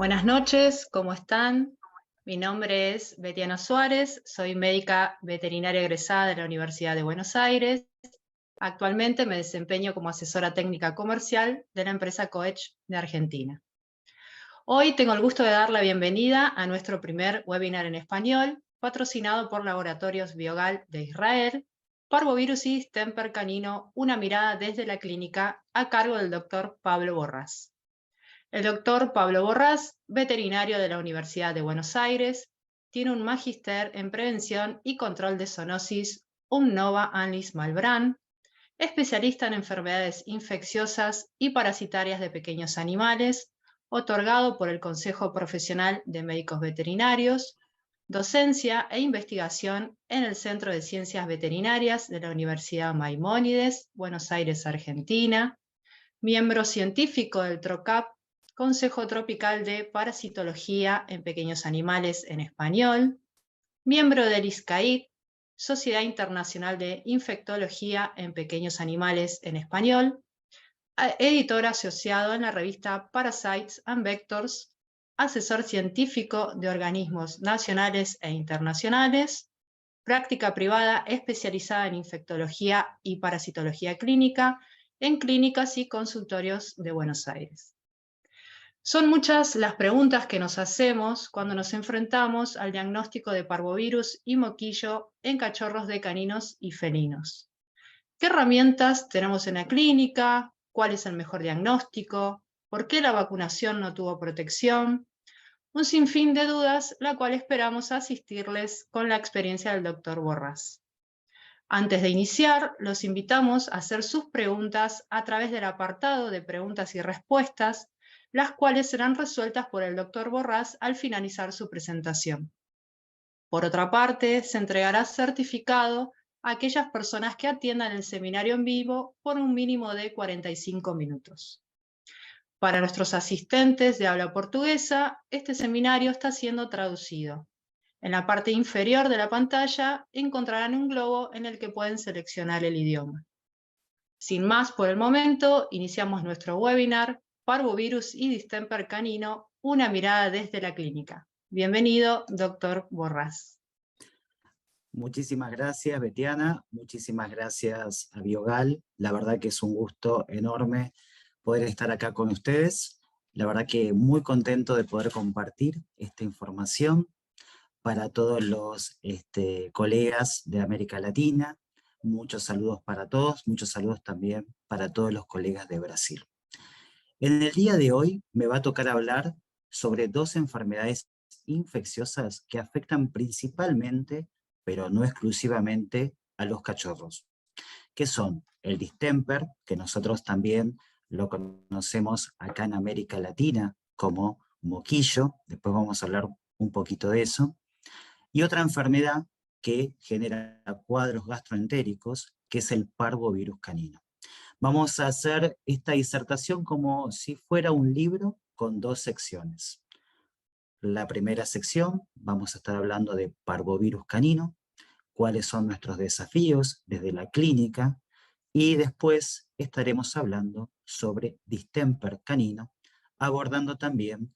Buenas noches, ¿cómo están? Mi nombre es Betiana Suárez, soy médica veterinaria egresada de la Universidad de Buenos Aires. Actualmente me desempeño como asesora técnica comercial de la empresa Coech de Argentina. Hoy tengo el gusto de dar la bienvenida a nuestro primer webinar en español, patrocinado por Laboratorios Biogal de Israel, Parvovirus y Distemper canino, una mirada desde la clínica, a cargo del doctor Pablo Borrás. El doctor Pablo Borrás, veterinario de la Universidad de Buenos Aires, tiene un magíster en prevención y control de zoonosis, un Nova Anlis Malbrán, especialista en enfermedades infecciosas y parasitarias de pequeños animales, otorgado por el Consejo Profesional de Médicos Veterinarios, docencia e investigación en el Centro de Ciencias Veterinarias de la Universidad Maimónides, Buenos Aires, Argentina, miembro científico del TROCAP, Consejo Tropical de Parasitología en Pequeños Animales en español, miembro del ISCAID, Sociedad Internacional de Infectología en Pequeños Animales en español, editor asociado en la revista Parasites and Vectors, asesor científico de organismos nacionales e internacionales, práctica privada especializada en infectología y parasitología clínica en clínicas y consultorios de Buenos Aires. Son muchas las preguntas que nos hacemos cuando nos enfrentamos al diagnóstico de parvovirus y moquillo en cachorros de caninos y felinos. ¿Qué herramientas tenemos en la clínica? ¿Cuál es el mejor diagnóstico? ¿Por qué la vacunación no tuvo protección? Un sinfín de dudas, la cual esperamos asistirles con la experiencia del doctor Borrás. Antes de iniciar, los invitamos a hacer sus preguntas a través del apartado de preguntas y respuestas, las cuales serán resueltas por el doctor Borrás al finalizar su presentación. Por otra parte, se entregará certificado a aquellas personas que atiendan el seminario en vivo por un mínimo de 45 minutos. Para nuestros asistentes de habla portuguesa, este seminario está siendo traducido. En la parte inferior de la pantalla encontrarán un globo en el que pueden seleccionar el idioma. Sin más por el momento, iniciamos nuestro webinar Parvovirus y Distemper canino, una mirada desde la clínica. Bienvenido, doctor Borrás. Muchísimas gracias, Betiana. Muchísimas gracias a Biogal. La verdad que es un gusto enorme poder estar acá con ustedes. La verdad que muy contento de poder compartir esta información para todos los colegas de América Latina. Muchos saludos para todos, muchos saludos también para todos los colegas de Brasil. En el día de hoy me va a tocar hablar sobre dos enfermedades infecciosas que afectan principalmente, pero no exclusivamente, a los cachorros, que son el distemper, que nosotros también lo conocemos acá en América Latina como moquillo, después vamos a hablar un poquito de eso, y otra enfermedad que genera cuadros gastroentéricos, que es el parvovirus canino. Vamos a hacer esta disertación como si fuera un libro con dos secciones. La primera sección vamos a estar hablando de parvovirus canino, cuáles son nuestros desafíos desde la clínica, y después estaremos hablando sobre distemper canino, abordando también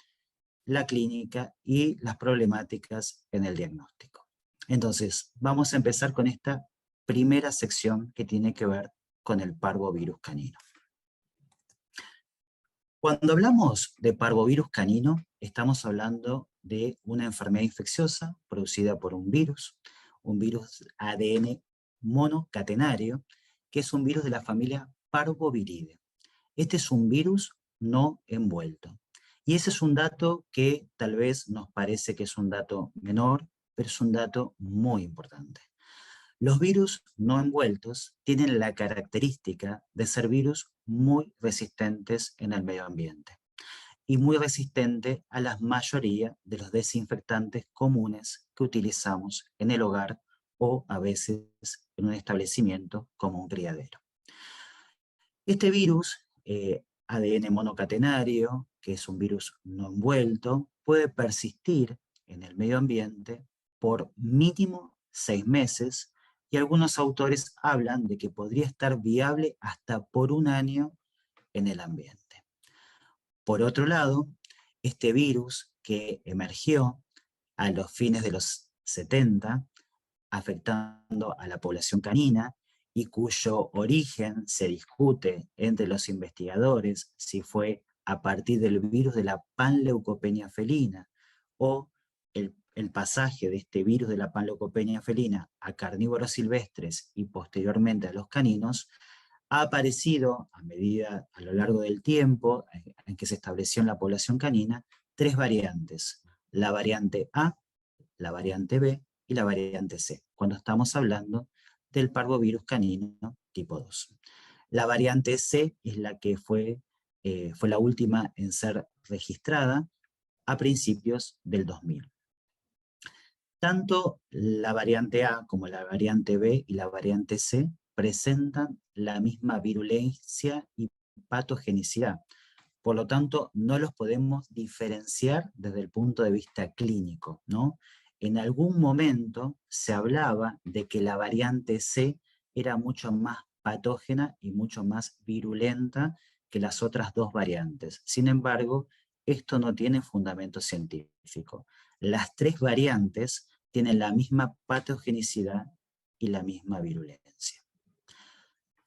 la clínica y las problemáticas en el diagnóstico. Entonces, vamos a empezar con esta primera sección que tiene que ver con el parvovirus canino. Cuando hablamos de parvovirus canino, estamos hablando de una enfermedad infecciosa producida por un virus ADN monocatenario, que es un virus de la familia Parvoviridae. Este es un virus no envuelto. Y ese es un dato que tal vez nos parece que es un dato menor, pero es un dato muy importante. Los virus no envueltos tienen la característica de ser virus muy resistentes en el medio ambiente y muy resistente a la mayoría de los desinfectantes comunes que utilizamos en el hogar o a veces en un establecimiento como un criadero. Este virus, ADN monocatenario, que es un virus no envuelto, puede persistir en el medio ambiente por mínimo 6 meses, y algunos autores hablan de que podría estar viable hasta por un año en el ambiente. Por otro lado, este virus que emergió a los fines de los 70, afectando a la población canina y cuyo origen se discute entre los investigadores si fue a partir del virus de la panleucopenia felina o el pasaje de este virus de la panleucopenia felina a carnívoros silvestres y posteriormente a los caninos, ha aparecido a lo largo del tiempo en que se estableció en la población canina 3 variantes: la variante A, la variante B y la variante C, cuando estamos hablando del parvovirus canino tipo 2. La variante C es la que fue la última en ser registrada a principios del 2000. Tanto la variante A como la variante B y la variante C presentan la misma virulencia y patogenicidad. Por lo tanto, no los podemos diferenciar desde el punto de vista clínico, ¿no? En algún momento se hablaba de que la variante C era mucho más patógena y mucho más virulenta que las otras 2 variantes. Sin embargo, esto no tiene fundamento científico. Las 3 variantes tienen la misma patogenicidad y la misma virulencia.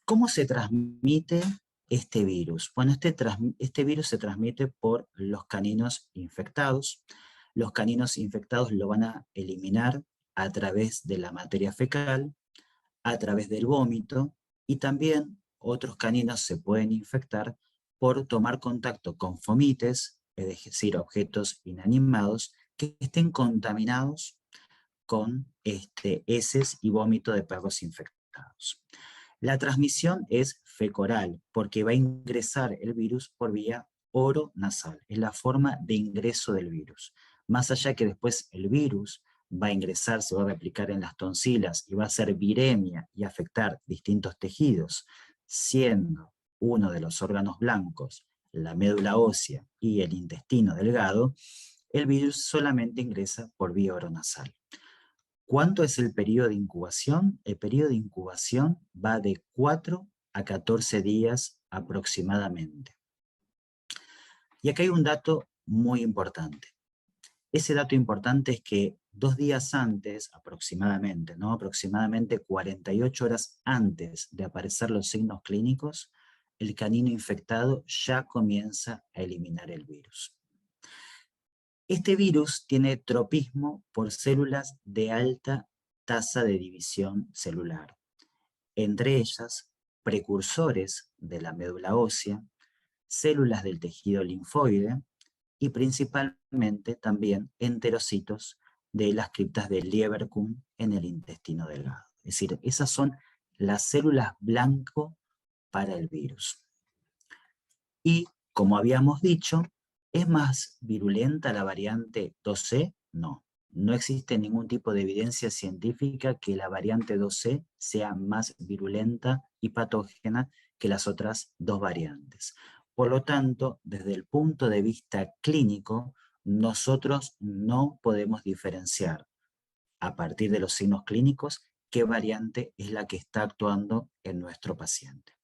¿Cómo se transmite este virus? Bueno, este virus se transmite por los caninos infectados. Los caninos infectados lo van a eliminar a través de la materia fecal, a través del vómito, y también otros caninos se pueden infectar por tomar contacto con fomites, es decir, objetos inanimados que estén contaminados con heces y vómito de perros infectados. La transmisión es fecoral, porque va a ingresar el virus por vía oronasal, es la forma de ingreso del virus. Más allá que después el virus va a ingresar, se va a replicar en las tonsilas y va a ser viremia y afectar distintos tejidos, siendo uno de los órganos blancos la médula ósea y el intestino delgado, el virus solamente ingresa por vía oronasal. ¿Cuánto es el periodo de incubación? El periodo de incubación va de 4 a 14 días aproximadamente. Y acá hay un dato muy importante. Ese dato importante es que 2 días antes, aproximadamente, ¿no? Aproximadamente 48 horas antes de aparecer los signos clínicos, el canino infectado ya comienza a eliminar el virus. Este virus tiene tropismo por células de alta tasa de división celular, entre ellas precursores de la médula ósea, células del tejido linfoide y principalmente también enterocitos de las criptas de Lieberkühn en el intestino delgado. Es decir, esas son las células blanco para el virus. Y, como habíamos dicho, ¿es más virulenta la variante 2C? No. No existe ningún tipo de evidencia científica que la variante 2C sea más virulenta y patógena que las otras 2 variantes. Por lo tanto, desde el punto de vista clínico, nosotros no podemos diferenciar a partir de los signos clínicos qué variante es la que está actuando en nuestro paciente.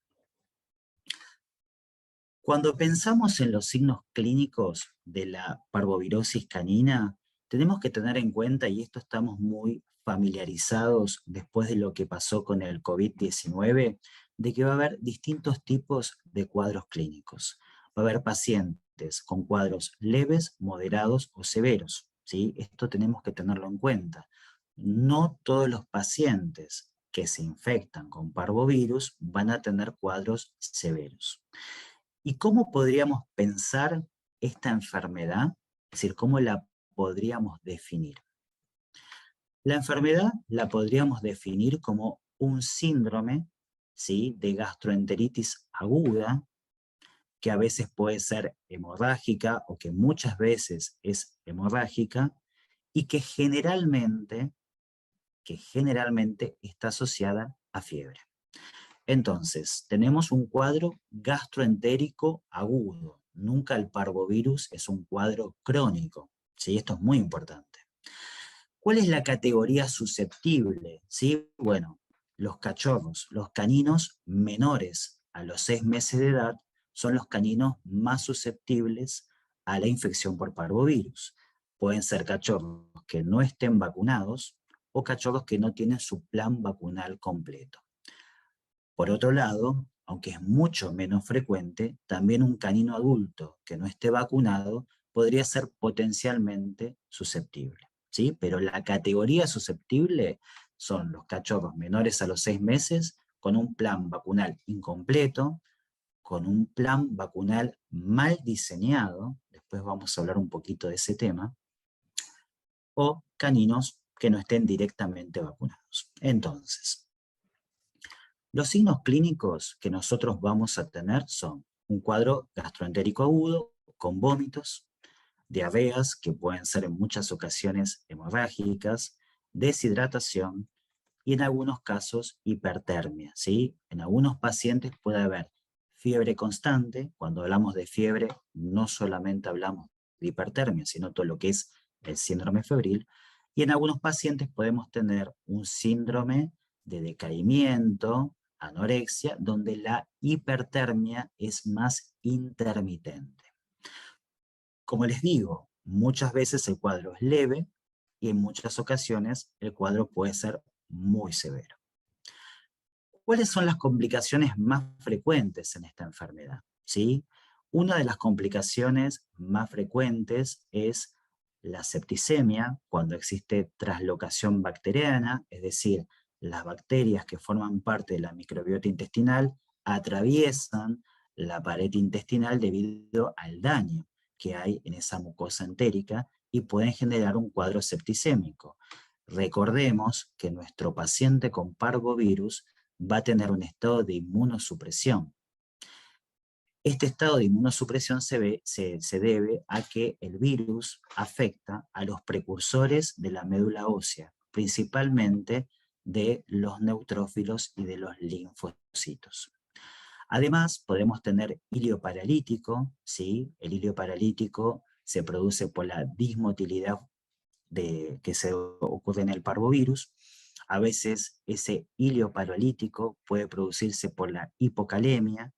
Cuando pensamos en los signos clínicos de la parvovirosis canina, tenemos que tener en cuenta, y esto estamos muy familiarizados después de lo que pasó con el COVID-19, de que va a haber distintos tipos de cuadros clínicos. Va a haber pacientes con cuadros leves, moderados o severos, ¿sí? Esto tenemos que tenerlo en cuenta. No todos los pacientes que se infectan con parvovirus van a tener cuadros severos. ¿Y cómo podríamos pensar esta enfermedad? Es decir, ¿cómo la podríamos definir? La enfermedad la podríamos definir como un síndrome, ¿sí?, de gastroenteritis aguda, que a veces puede ser hemorrágica o que muchas veces es hemorrágica y que generalmente está asociada a fiebre. Entonces, tenemos un cuadro gastroentérico agudo. Nunca el parvovirus es un cuadro crónico, ¿sí? Esto es muy importante. ¿Cuál es la categoría susceptible? ¿Sí? Bueno, los cachorros, los caninos menores a los 6 meses de edad, son los caninos más susceptibles a la infección por parvovirus. Pueden ser cachorros que no estén vacunados o cachorros que no tienen su plan vacunal completo. Por otro lado, aunque es mucho menos frecuente, también un canino adulto que no esté vacunado podría ser potencialmente susceptible, ¿sí? Pero la categoría susceptible son los cachorros menores a los 6 meses con un plan vacunal incompleto, con un plan vacunal mal diseñado, después vamos a hablar un poquito de ese tema, o caninos que no estén directamente vacunados. Entonces, los signos clínicos que nosotros vamos a tener son un cuadro gastroentérico agudo con vómitos, diarreas que pueden ser en muchas ocasiones hemorrágicas, deshidratación y en algunos casos hipertermia, ¿sí? En algunos pacientes puede haber fiebre constante. Cuando hablamos de fiebre no solamente hablamos de hipertermia, sino todo lo que es el síndrome febril, y en algunos pacientes podemos tener un síndrome de decaimiento, anorexia, donde la hipertermia es más intermitente. Como les digo, muchas veces el cuadro es leve y en muchas ocasiones el cuadro puede ser muy severo. ¿Cuáles son las complicaciones más frecuentes en esta enfermedad? ¿Sí? Una de las complicaciones más frecuentes es la septicemia, cuando existe traslocación bacteriana, es decir, las bacterias que forman parte de la microbiota intestinal atraviesan la pared intestinal debido al daño que hay en esa mucosa entérica y pueden generar un cuadro septicémico. Recordemos que nuestro paciente con parvovirus va a tener un estado de inmunosupresión. Este estado de inmunosupresión se debe a que el virus afecta a los precursores de la médula ósea, principalmente de los neutrófilos y de los linfocitos. Además, podemos tener hilio paralítico, ¿sí? El hilio paralítico se produce por la dismotilidad que se ocurre en el parvovirus. A veces ese hilio paralítico puede producirse por la hipocalemia,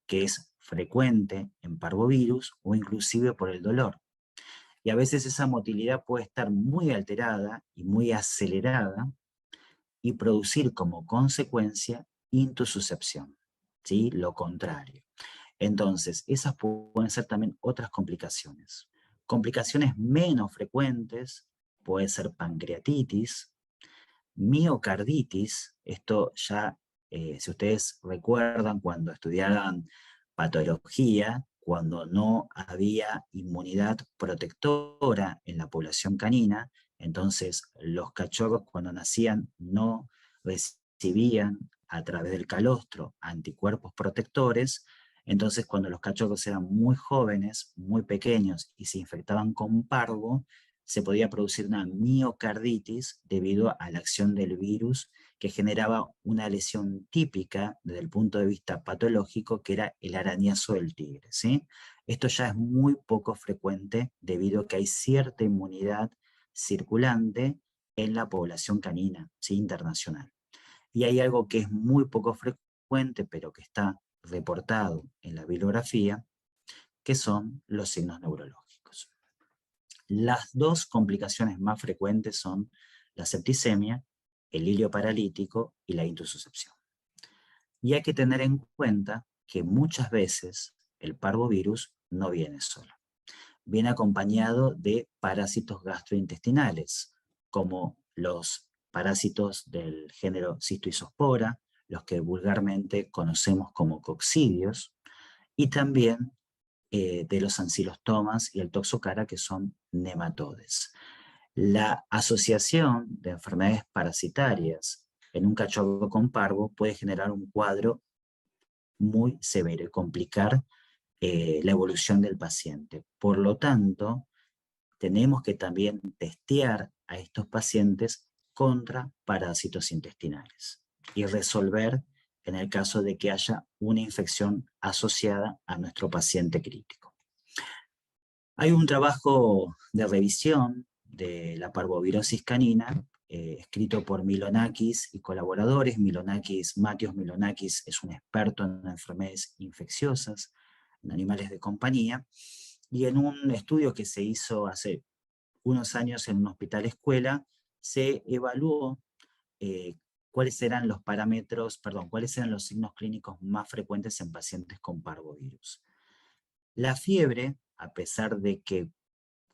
que es frecuente en parvovirus, o inclusive por el dolor. Y a veces esa motilidad puede estar muy alterada y muy acelerada y producir como consecuencia intususcepción, ¿sí? Lo contrario. Entonces, esas pueden ser también otras complicaciones. Complicaciones menos frecuentes puede ser pancreatitis, miocarditis. Esto ya, si ustedes recuerdan cuando estudiaban patología, cuando no había inmunidad protectora en la población canina, entonces los cachorros cuando nacían no recibían a través del calostro anticuerpos protectores. Entonces cuando los cachorros eran muy jóvenes, muy pequeños y se infectaban con parvo, se podía producir una miocarditis debido a la acción del virus que generaba una lesión típica desde el punto de vista patológico, que era el arañazo del tigre, ¿sí? Esto ya es muy poco frecuente debido a que hay cierta inmunidad circulante en la población canina, ¿sí? Internacional. Y hay algo que es muy poco frecuente, pero que está reportado en la bibliografía, que son los signos neurológicos. Las dos complicaciones más frecuentes son la septicemia, el hilio paralítico y la intususcepción. Y hay que tener en cuenta que muchas veces el parvovirus no viene solo. Viene acompañado de parásitos gastrointestinales, como los parásitos del género Cystoisospora, los que vulgarmente conocemos como coccidios, y también de los ancilostomas y el toxocara, que son nematodes. La asociación de enfermedades parasitarias en un cachorro con parvo puede generar un cuadro muy severo y complicar la evolución del paciente. Por lo tanto, tenemos que también testear a estos pacientes contra parásitos intestinales y resolver en el caso de que haya una infección asociada a nuestro paciente crítico. Hay un trabajo de revisión de la parvovirosis canina escrito por Milonakis y colaboradores. Mathios Milonakis es un experto en enfermedades infecciosas en animales de compañía, Y en un estudio que se hizo hace unos años en un hospital escuela, se evaluó cuáles eran los parámetros, perdón, cuáles eran los signos clínicos más frecuentes en pacientes con parvovirus. La fiebre, a pesar de que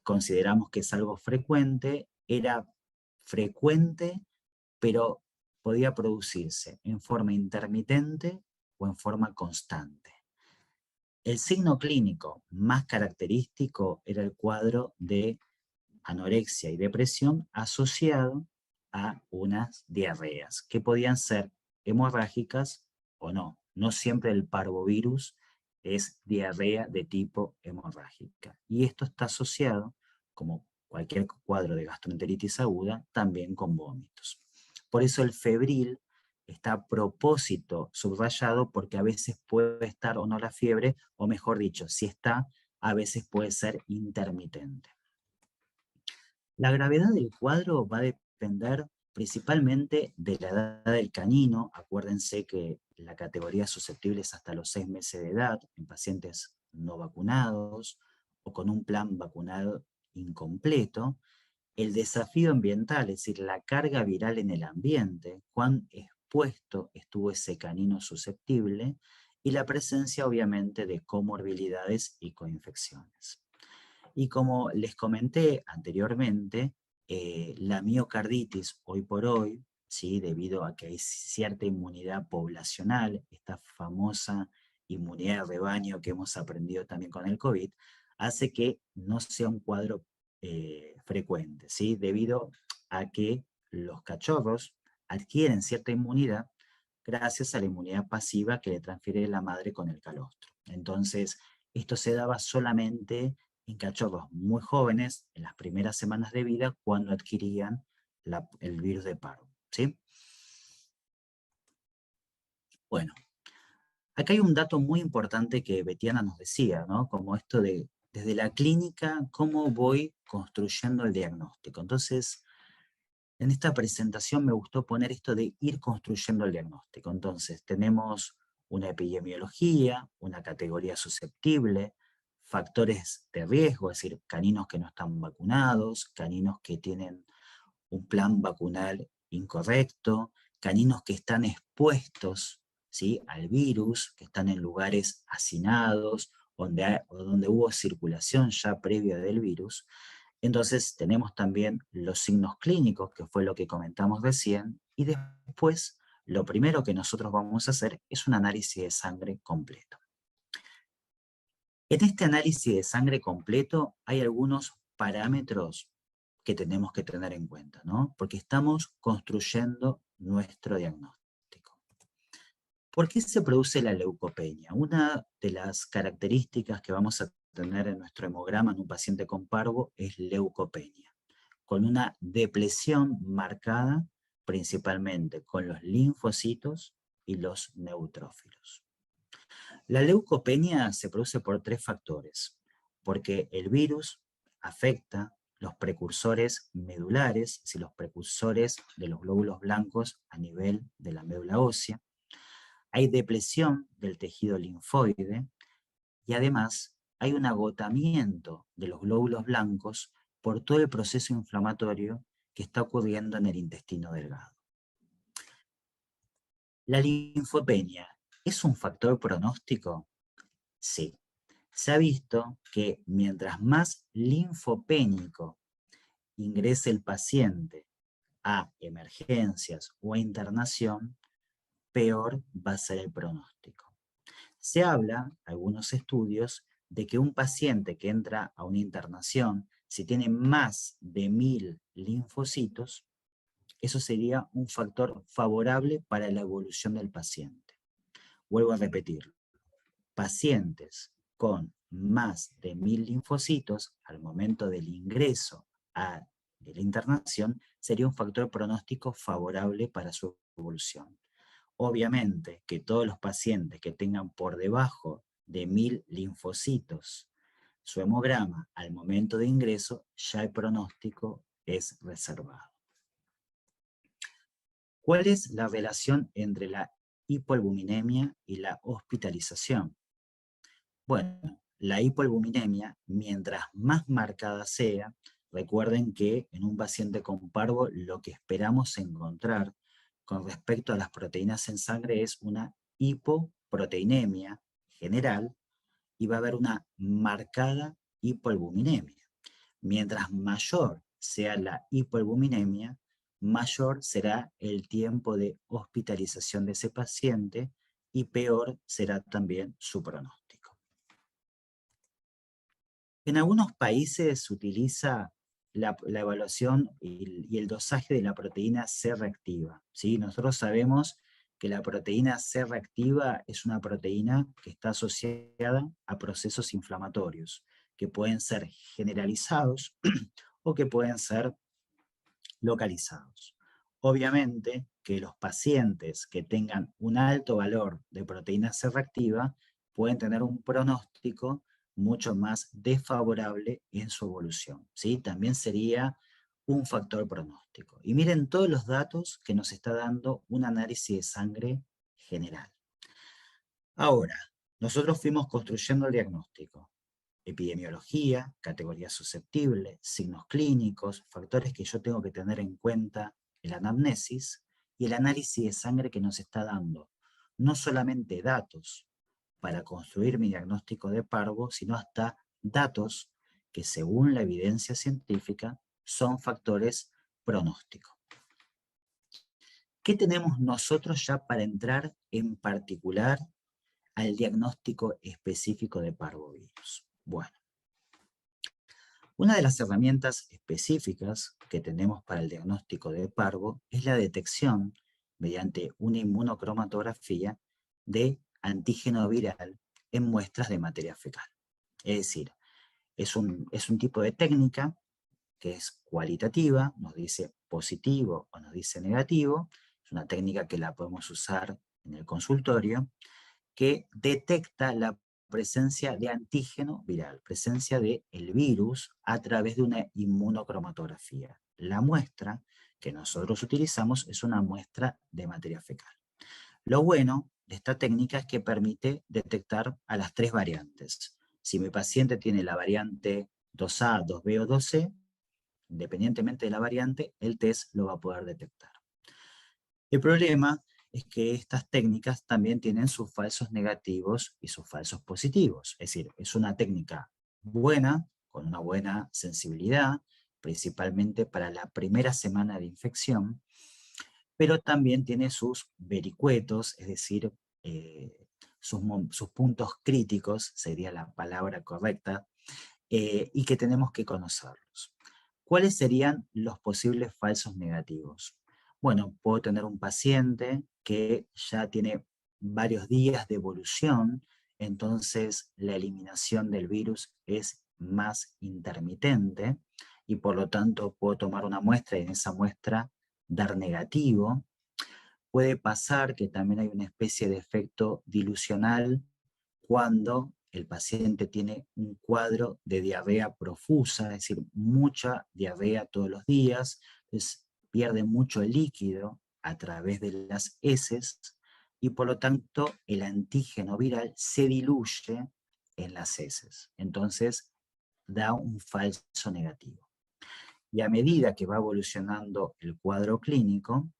consideramos que es algo frecuente, era frecuente, pero podía producirse en forma intermitente o en forma constante. El signo clínico más característico era el cuadro de anorexia y depresión asociado a unas diarreas, que podían ser hemorrágicas o no. No siempre el parvovirus es diarrea de tipo hemorrágica. Y esto está asociado, como cualquier cuadro de gastroenteritis aguda, también con vómitos. Por eso el febril está a propósito subrayado, porque a veces puede estar o no la fiebre, o mejor dicho, si está, a veces puede ser intermitente. La gravedad del cuadro va a depender principalmente de la edad del canino. Acuérdense que la categoría susceptible es hasta los 6 meses de edad en pacientes no vacunados o con un plan vacunal incompleto. El desafío ambiental, es decir, la carga viral en el ambiente, cuán expuesto estuvo ese canino susceptible, y la presencia obviamente de comorbilidades y coinfecciones. Y como les comenté anteriormente, la miocarditis hoy por hoy, ¿sí? Debido a que hay cierta inmunidad poblacional, esta famosa inmunidad de rebaño que hemos aprendido también con el COVID, hace que no sea un cuadro frecuente, ¿sí? Debido a que los cachorros adquieren cierta inmunidad gracias a la inmunidad pasiva que le transfiere la madre con el calostro. Entonces, esto se daba solamente en cachorros muy jóvenes, en las primeras semanas de vida, cuando adquirían el virus de parvo, ¿sí? Bueno, acá hay un dato muy importante que Betiana nos decía, ¿no? Como esto de, desde la clínica, cómo voy construyendo el diagnóstico. Entonces, en esta presentación me gustó poner esto de ir construyendo el diagnóstico. Entonces, tenemos una epidemiología, una categoría susceptible, factores de riesgo, es decir, caninos que no están vacunados, caninos que tienen un plan vacunal incorrecto, caninos que están expuestos, ¿sí?, al virus, que están en lugares hacinados, donde hubo circulación ya previa del virus. Entonces tenemos también los signos clínicos, que fue lo que comentamos recién, y después lo primero que nosotros vamos a hacer es un análisis de sangre completo. En este análisis de sangre completo hay algunos parámetros que tenemos que tener en cuenta, ¿no? Porque estamos construyendo nuestro diagnóstico. ¿Por qué se produce la leucopenia? Una de las características que vamos a tener en nuestro hemograma en un paciente con parvo es leucopenia, con una depresión marcada principalmente con los linfocitos y los neutrófilos. La leucopenia se produce por 3 factores, porque el virus afecta los precursores medulares, es decir, los precursores de los glóbulos blancos a nivel de la médula ósea, hay depresión del tejido linfoide y además hay un agotamiento de los glóbulos blancos por todo el proceso inflamatorio que está ocurriendo en el intestino delgado. ¿La linfopenia es un factor pronóstico? Sí. Se ha visto que mientras más linfopénico ingrese el paciente a emergencias o a internación, peor va a ser el pronóstico. Se habla, algunos estudios, de que un paciente que entra a una internación, si tiene más de 1000 linfocitos, eso sería un factor favorable para la evolución del paciente. Vuelvo a repetirlo. Pacientes con más de 1000 linfocitos al momento del ingreso a la internación sería un factor pronóstico favorable para su evolución. Obviamente que todos los pacientes que tengan por debajo de 1000 linfocitos su hemograma al momento de ingreso, ya el pronóstico es reservado. ¿Cuál es la relación entre la hipoalbuminemia y la hospitalización? Bueno, La hipoalbuminemia, mientras más marcada sea, recuerden que en un paciente con parvo lo que esperamos encontrar con respecto a las proteínas en sangre es una hipoproteinemia general y va a haber una marcada hipoalbuminemia. Mientras mayor sea la hipoalbuminemia, mayor será el tiempo de hospitalización de ese paciente y peor será también su pronóstico. En algunos países se utiliza la evaluación y el dosaje de la proteína C reactiva, ¿sí? Nosotros sabemos que la proteína C reactiva es una proteína que está asociada a procesos inflamatorios, que pueden ser generalizados o que pueden ser localizados. Obviamente que los pacientes que tengan un alto valor de proteína C reactiva pueden tener un pronóstico mucho más desfavorable en su evolución, ¿sí? También sería un factor pronóstico. Y miren todos los datos que nos está dando un análisis de sangre general. Ahora, nosotros fuimos construyendo el diagnóstico. Epidemiología, categoría susceptible, signos clínicos, factores que yo tengo que tener en cuenta en la anamnesis y el análisis de sangre que nos está dando. No solamente datos para construir mi diagnóstico de parvo, sino hasta datos que según la evidencia científica son factores pronósticos. ¿Qué tenemos nosotros ya para entrar en particular al diagnóstico específico de parvovirus? Bueno, una de las herramientas específicas que tenemos para el diagnóstico de parvo es la detección mediante una inmunocromatografía de antígeno viral en muestras de materia fecal. Es decir, es un tipo de técnica que es cualitativa, nos dice positivo o nos dice negativo, es una técnica que la podemos usar en el consultorio, que detecta la presencia de antígeno viral, presencia del virus a través de una inmunocromatografía. La muestra que nosotros utilizamos es una muestra de materia fecal. Lo bueno de esta técnica es que permite detectar a las 3 variantes. Si mi paciente tiene la variante 2A, 2B o 2C, independientemente de la variante, el test lo va a poder detectar. El problema es que estas técnicas también tienen sus falsos negativos y sus falsos positivos. Es decir, es una técnica buena, con una buena sensibilidad, principalmente para la primera semana de infección, pero también tiene sus vericuetos, es decir, sus puntos críticos, sería la palabra correcta, y que tenemos que conocerlos. ¿Cuáles serían los posibles falsos negativos? Bueno, puedo tener un paciente que ya tiene varios días de evolución, entonces la eliminación del virus es más intermitente y por lo tanto puedo tomar una muestra y en esa muestra dar negativo. Puede pasar que también hay una especie de efecto dilucional cuando el paciente tiene un cuadro de diarrea profusa, es decir, mucha diarrea todos los días, entonces pierde mucho líquido a través de las heces y por lo tanto el antígeno viral se diluye en las heces. Entonces da un falso negativo. Y a medida que va evolucionando el cuadro clínico,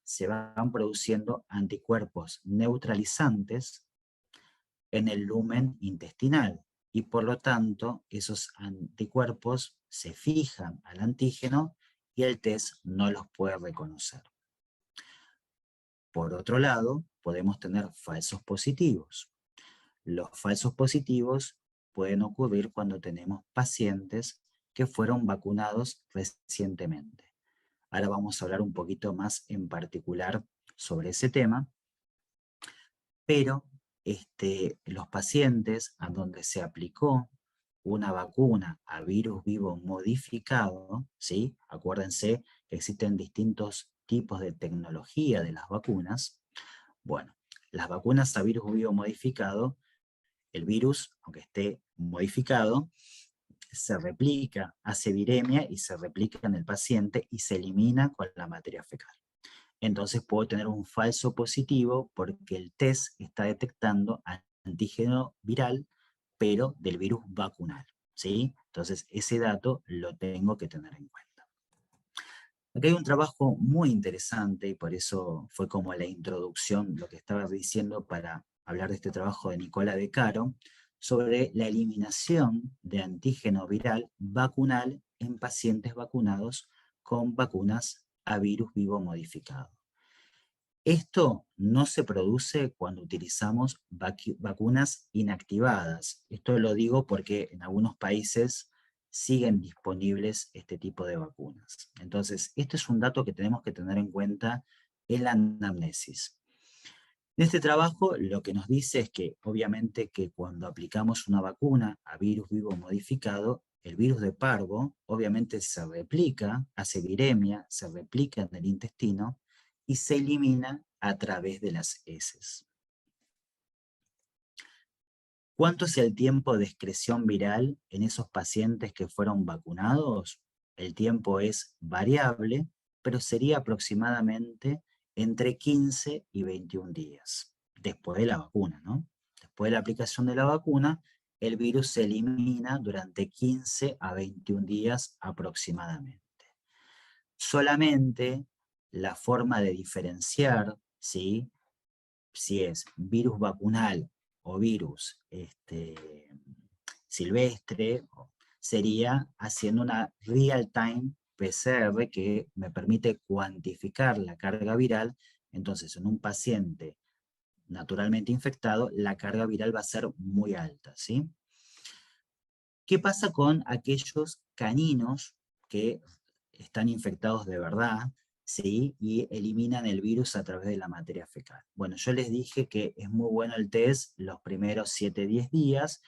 se van produciendo anticuerpos neutralizantes en el lumen intestinal y por lo tanto esos anticuerpos se fijan al antígeno y el test no los puede reconocer. Por otro lado, podemos tener falsos positivos. Los falsos positivos pueden ocurrir cuando tenemos pacientes que fueron vacunados recientemente. Ahora vamos a hablar un poquito más en particular sobre ese tema, pero los pacientes a donde se aplicó una vacuna a virus vivo modificado, ¿sí? Acuérdense que existen distintos tipos de tecnología de las vacunas. Bueno, las vacunas a virus vivo modificado, el virus, aunque esté modificado, se replica, hace viremia y se replica en el paciente y se elimina con la materia fecal. Entonces puedo tener un falso positivo porque el test está detectando antígeno viral pero del virus vacunal, ¿sí? Entonces, ese dato lo tengo que tener en cuenta. Aquí hay un trabajo muy interesante, y por eso fue como la introducción, lo que estaba diciendo para hablar de este trabajo de Nicola De Caro, sobre la eliminación de antígeno viral vacunal en pacientes vacunados con vacunas a virus vivo modificado. Esto no se produce cuando utilizamos vacunas inactivadas. Esto lo digo porque en algunos países siguen disponibles este tipo de vacunas. Entonces, este es un dato que tenemos que tener en cuenta en la anamnesis. En este trabajo lo que nos dice es que obviamente que cuando aplicamos una vacuna a virus vivo modificado, el virus de parvo obviamente se replica, hace viremia, se replica en el intestino y se elimina a través de las heces. ¿Cuánto es el tiempo de excreción viral en esos pacientes que fueron vacunados? El tiempo es variable, pero sería aproximadamente entre 15 y 21 días, después de la vacuna, ¿no? Después de la aplicación de la vacuna, el virus se elimina durante 15 a 21 días aproximadamente. Solamente la forma de diferenciar, ¿sí?, si es virus vacunal o virus silvestre, sería haciendo una real-time PCR que me permite cuantificar la carga viral. Entonces, en un paciente naturalmente infectado, la carga viral va a ser muy alta, ¿sí? ¿Qué pasa con aquellos caninos que están infectados de verdad, ¿sí?, y eliminan el virus a través de la materia fecal? Bueno, yo les dije que es muy bueno el test los primeros 7-10 días,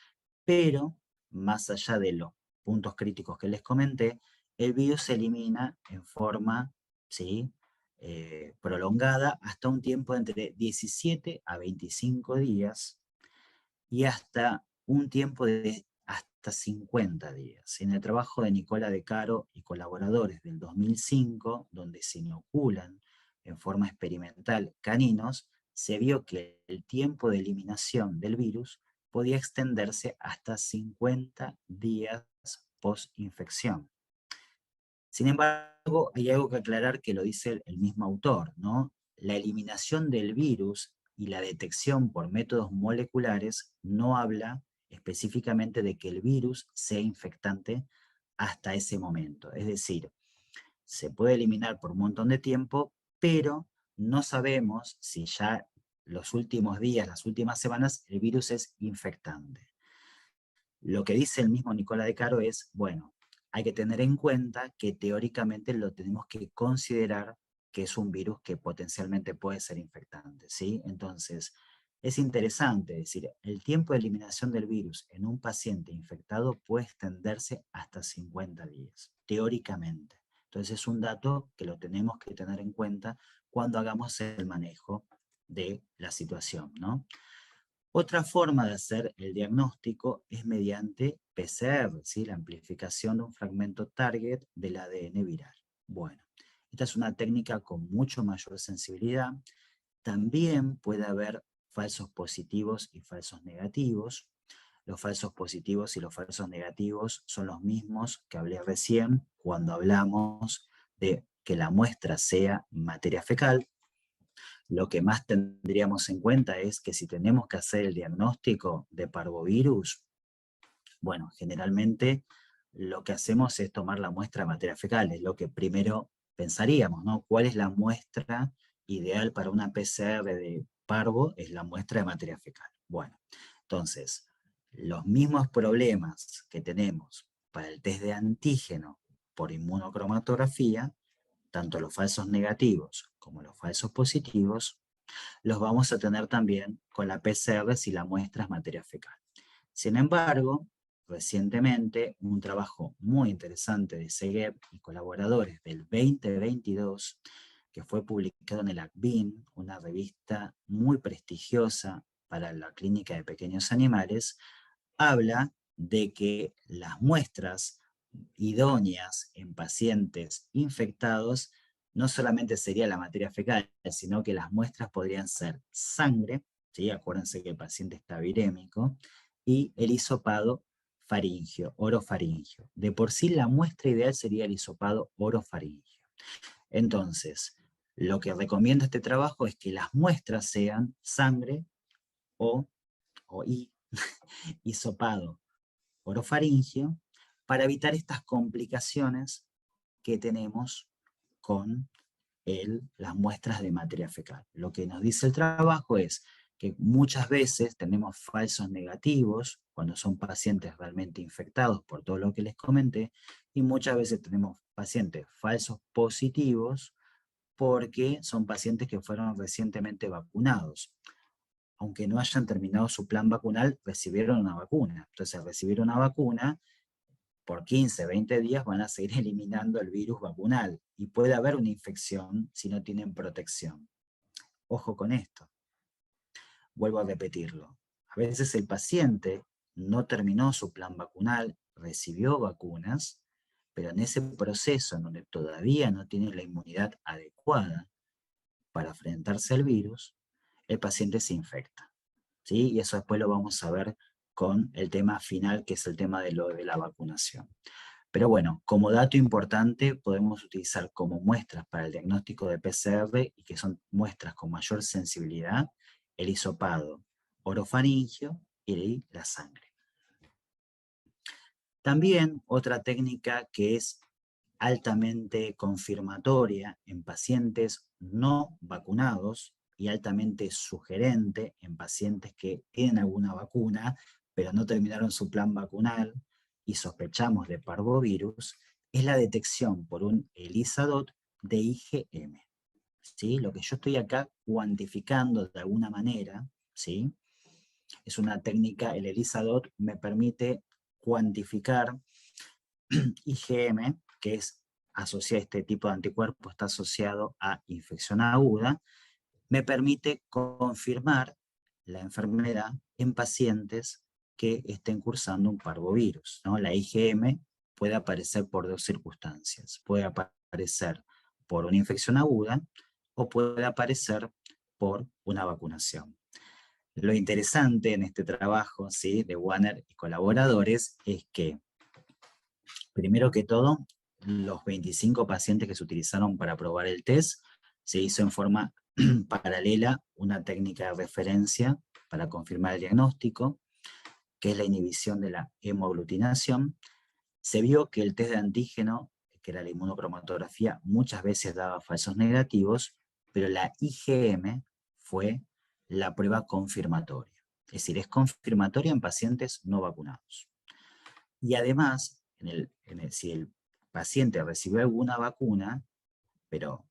pero más allá de los puntos críticos que les comenté, el virus se elimina en forma, ¿sí?, prolongada hasta un tiempo entre 17 a 25 días y hasta un tiempo de hasta 50 días. En el trabajo de Nicola De Caro y colaboradores del 2005, donde se inoculan en forma experimental caninos, se vio que el tiempo de eliminación del virus podía extenderse hasta 50 días post-infección. Sin embargo, hay algo que aclarar que lo dice el mismo autor, ¿no? La eliminación del virus y la detección por métodos moleculares no habla específicamente de que el virus sea infectante hasta ese momento. Es decir, se puede eliminar por un montón de tiempo, pero no sabemos si ya los últimos días, las últimas semanas, el virus es infectante. Lo que dice el mismo Nicola De Caro es, bueno, hay que tener en cuenta que teóricamente lo tenemos que considerar que es un virus que potencialmente puede ser infectante, ¿sí? Entonces, es interesante decir, el tiempo de eliminación del virus en un paciente infectado puede extenderse hasta 50 días, teóricamente. Entonces, es un dato que lo tenemos que tener en cuenta cuando hagamos el manejo de la situación, ¿no? Otra forma de hacer el diagnóstico es mediante PCR, ¿sí?, la amplificación de un fragmento target del ADN viral. Bueno, esta es una técnica con mucho mayor sensibilidad. También puede haber falsos positivos y falsos negativos. Los falsos positivos y los falsos negativos son los mismos que hablé recién cuando hablamos de que la muestra sea materia fecal. Lo que más tendríamos en cuenta es que si tenemos que hacer el diagnóstico de parvovirus, bueno, generalmente lo que hacemos es tomar la muestra de materia fecal, es lo que primero pensaríamos, ¿no? ¿Cuál es la muestra ideal para una PCR de parvo? Es la muestra de materia fecal. Bueno, entonces, los mismos problemas que tenemos para el test de antígeno por inmunocromatografía, tanto los falsos negativos como los falsos positivos, los vamos a tener también con la PCR si la muestra es materia fecal. Sin embargo, recientemente, un trabajo muy interesante de Segueb y colaboradores del 2022, que fue publicado en el ACBIN, una revista muy prestigiosa para la clínica de pequeños animales, habla de que las muestras idóneas en pacientes infectados no solamente sería la materia fecal, sino que las muestras podrían ser sangre, ¿sí? Acuérdense que el paciente está virémico, y el hisopado faríngeo, orofaríngeo. De por sí la muestra ideal sería el hisopado orofaríngeo. Entonces, lo que recomienda este trabajo es que las muestras sean sangre o hisopado orofaríngeo para evitar estas complicaciones que tenemos con las muestras de materia fecal. Lo que nos dice el trabajo es que muchas veces tenemos falsos negativos cuando son pacientes realmente infectados por todo lo que les comenté, y muchas veces tenemos pacientes falsos positivos porque son pacientes que fueron recientemente vacunados. Aunque no hayan terminado su plan vacunal, recibieron una vacuna. Entonces, al recibir una vacuna, por 15, 20 días van a seguir eliminando el virus vacunal y puede haber una infección si no tienen protección. Ojo con esto. Vuelvo a repetirlo. A veces el paciente no terminó su plan vacunal, recibió vacunas, pero en ese proceso en donde todavía no tiene la inmunidad adecuada para enfrentarse al virus, el paciente se infecta. ¿Sí? Y eso después lo vamos a ver con el tema final, que es el tema de la vacunación. Pero bueno, como dato importante, podemos utilizar como muestras para el diagnóstico de PCR, y que son muestras con mayor sensibilidad, el hisopado orofaríngeo y la sangre. También otra técnica que es altamente confirmatoria en pacientes no vacunados y altamente sugerente en pacientes que tienen alguna vacuna, pero no terminaron su plan vacunal y sospechamos de parvovirus, es la detección por un ELISA-DOT de IgM. ¿Sí? Lo que yo estoy acá cuantificando de alguna manera, ¿sí? Es una técnica, el ELISA-DOT me permite cuantificar IgM, que es asociado, este tipo de anticuerpo está asociado a infección aguda, me permite confirmar la enfermedad en pacientes que estén cursando un parvovirus, ¿no? La IgM puede aparecer por dos circunstancias. Puede aparecer por una infección aguda o puede aparecer por una vacunación. Lo interesante en este trabajo, ¿sí?, de Wanner y colaboradores es que, primero que todo, los 25 pacientes que se utilizaron para probar el test, se hizo en forma paralela una técnica de referencia para confirmar el diagnóstico, que es la inhibición de la hemoaglutinación. Se vio que el test de antígeno, que era la inmunocromatografía, muchas veces daba falsos negativos, pero la IgM fue la prueba confirmatoria. Es decir, es confirmatoria en pacientes no vacunados. Y además, si el paciente recibió alguna vacuna, pero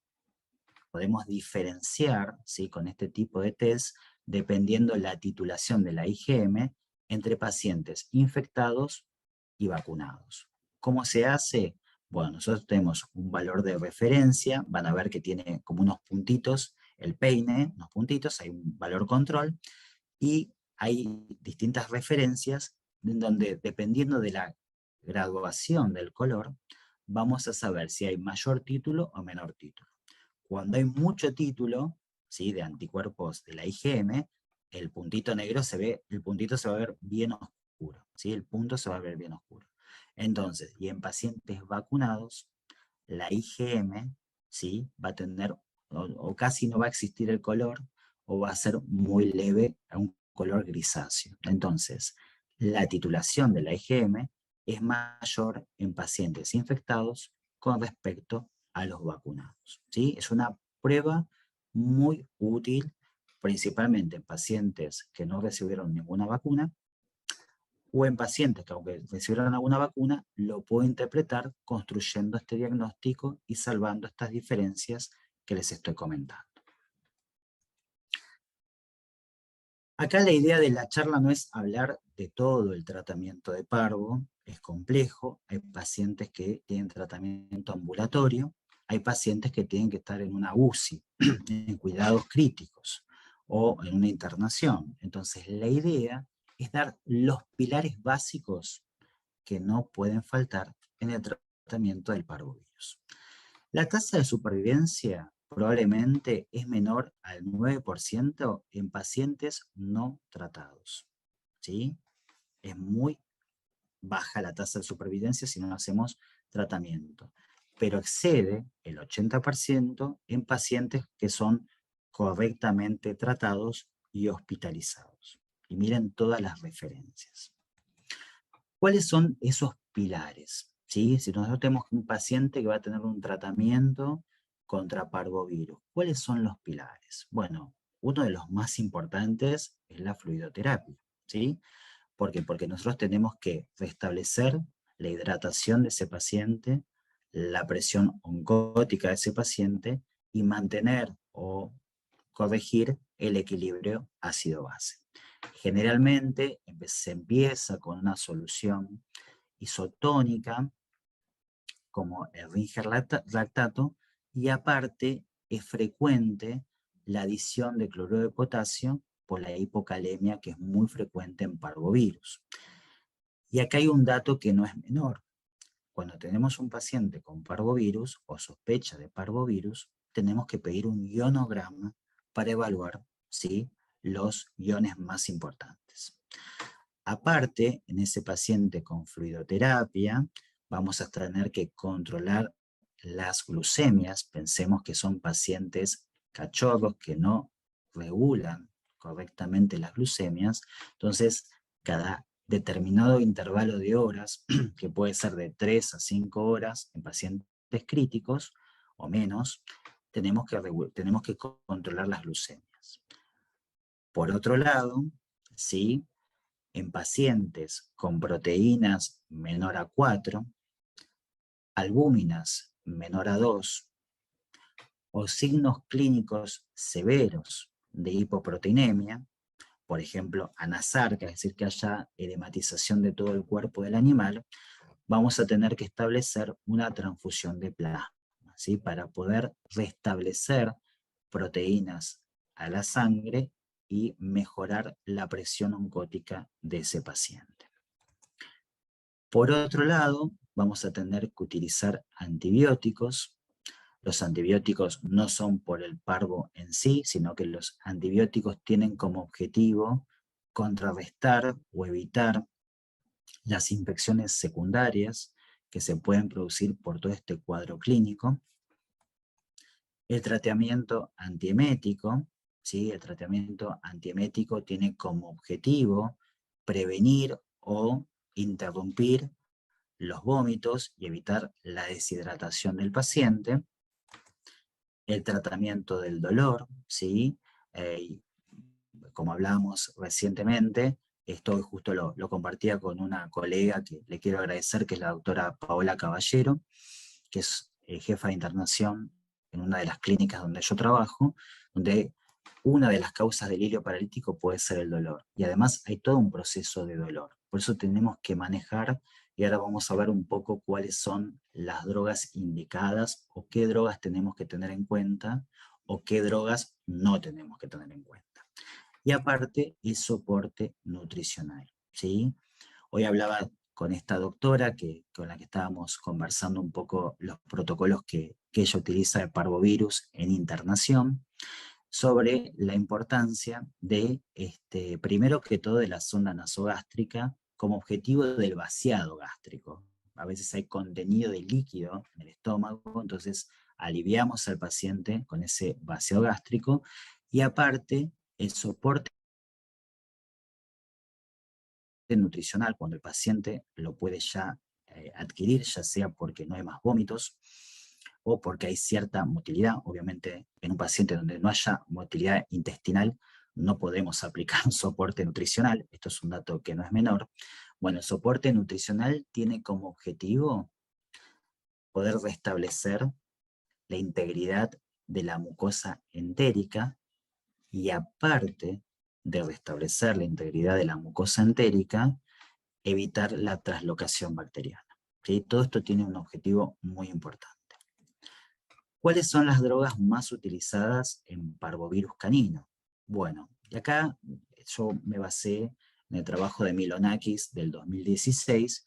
podemos diferenciar, ¿sí?, con este tipo de test, dependiendo la titulación de la IgM, entre pacientes infectados y vacunados. ¿Cómo se hace? Bueno, nosotros tenemos un valor de referencia, van a ver que tiene como unos puntitos, el peine, unos puntitos, hay un valor control, y hay distintas referencias en donde, dependiendo de la graduación del color, vamos a saber si hay mayor título o menor título. Cuando hay mucho título, ¿sí?, de anticuerpos de la IgM, el puntito negro el puntito se va a ver bien oscuro, ¿sí? El punto se va a ver bien oscuro. Entonces, y en pacientes vacunados, la IgM, ¿sí?, va a tener, o casi no va a existir el color, o va a ser muy leve, a un color grisáceo. Entonces, la titulación de la IgM es mayor en pacientes infectados con respecto a los vacunados, ¿sí? Es una prueba muy útil, principalmente en pacientes que no recibieron ninguna vacuna, o en pacientes que, aunque recibieron alguna vacuna, lo puedo interpretar construyendo este diagnóstico y salvando estas diferencias que les estoy comentando. Acá la idea de la charla no es hablar de todo el tratamiento de parvo, es complejo, hay pacientes que tienen tratamiento ambulatorio, hay pacientes que tienen que estar en una UCI, en cuidados críticos, o en una internación. Entonces la idea es dar los pilares básicos que no pueden faltar en el tratamiento del parvovirus. La tasa de supervivencia probablemente es menor al 9% en pacientes no tratados, ¿sí? Es muy baja la tasa de supervivencia si no hacemos tratamiento, pero excede el 80% en pacientes que son correctamente tratados y hospitalizados. Y miren todas las referencias. ¿Cuáles son esos pilares? ¿Sí? Si nosotros tenemos un paciente que va a tener un tratamiento contra parvovirus, ¿cuáles son los pilares? Bueno, uno de los más importantes es la fluidoterapia, ¿sí? ¿Por qué? Porque nosotros tenemos que restablecer la hidratación de ese paciente, la presión oncótica de ese paciente y mantener o corregir el equilibrio ácido-base. Generalmente se empieza con una solución isotónica como el Ringer lactato y aparte es frecuente la adición de cloruro de potasio por la hipocalemia que es muy frecuente en parvovirus. Y acá hay un dato que no es menor. Cuando tenemos un paciente con parvovirus o sospecha de parvovirus, tenemos que pedir un ionograma para evaluar, ¿sí?, los iones más importantes. Aparte, en ese paciente con fluidoterapia, vamos a tener que controlar las glucemias. Pensemos que son pacientes cachorros que no regulan correctamente las glucemias. Entonces, cada determinado intervalo de horas, que puede ser de 3 a 5 horas en pacientes críticos o menos, tenemos que controlar las glucemias. Por otro lado, ¿sí?, en pacientes con proteínas menor a 4, albúminas menor a 2, o signos clínicos severos de hipoproteinemia, por ejemplo, anasarca, es decir, que haya edematización de todo el cuerpo del animal, vamos a tener que establecer una transfusión de plasma, ¿sí?, para poder restablecer proteínas a la sangre y mejorar la presión oncótica de ese paciente. Por otro lado, vamos a tener que utilizar antibióticos. Los antibióticos no son por el parvo en sí, sino que los antibióticos tienen como objetivo contrarrestar o evitar las infecciones secundarias que se pueden producir por todo este cuadro clínico. El tratamiento antiemético, ¿sí? El tratamiento antiemético tiene como objetivo prevenir o interrumpir los vómitos y evitar la deshidratación del paciente. El tratamiento del dolor, ¿sí? Como hablábamos recientemente, esto justo lo compartía con una colega que le quiero agradecer, que es la doctora Paola Caballero, que es jefa de internación en una de las clínicas donde yo trabajo, donde una de las causas del hilio paralítico puede ser el dolor. Y además hay todo un proceso de dolor. Por eso tenemos que manejar, y ahora vamos a ver un poco cuáles son las drogas indicadas o qué drogas tenemos que tener en cuenta o qué drogas no tenemos que tener en cuenta. Y aparte, el soporte nutricional, ¿sí? Hoy hablaba con esta doctora con la que estábamos conversando un poco los protocolos que ella utiliza de parvovirus en internación, sobre la importancia de, primero que todo, de la sonda nasogástrica como objetivo del vaciado gástrico. A veces hay contenido de líquido en el estómago, entonces aliviamos al paciente con ese vaciado gástrico y aparte el soporte nutricional, cuando el paciente lo puede ya adquirir, ya sea porque no hay más vómitos o porque hay cierta motilidad. Obviamente, en un paciente donde no haya motilidad intestinal, no podemos aplicar un soporte nutricional. Esto es un dato que no es menor. Bueno, el soporte nutricional tiene como objetivo poder restablecer la integridad de la mucosa entérica y aparte de restablecer la integridad de la mucosa entérica, evitar la translocación bacteriana, ¿sí? Todo esto tiene un objetivo muy importante. ¿Cuáles son las drogas más utilizadas en parvovirus canino? Bueno, y acá yo me basé en el trabajo de Milonakis del 2016,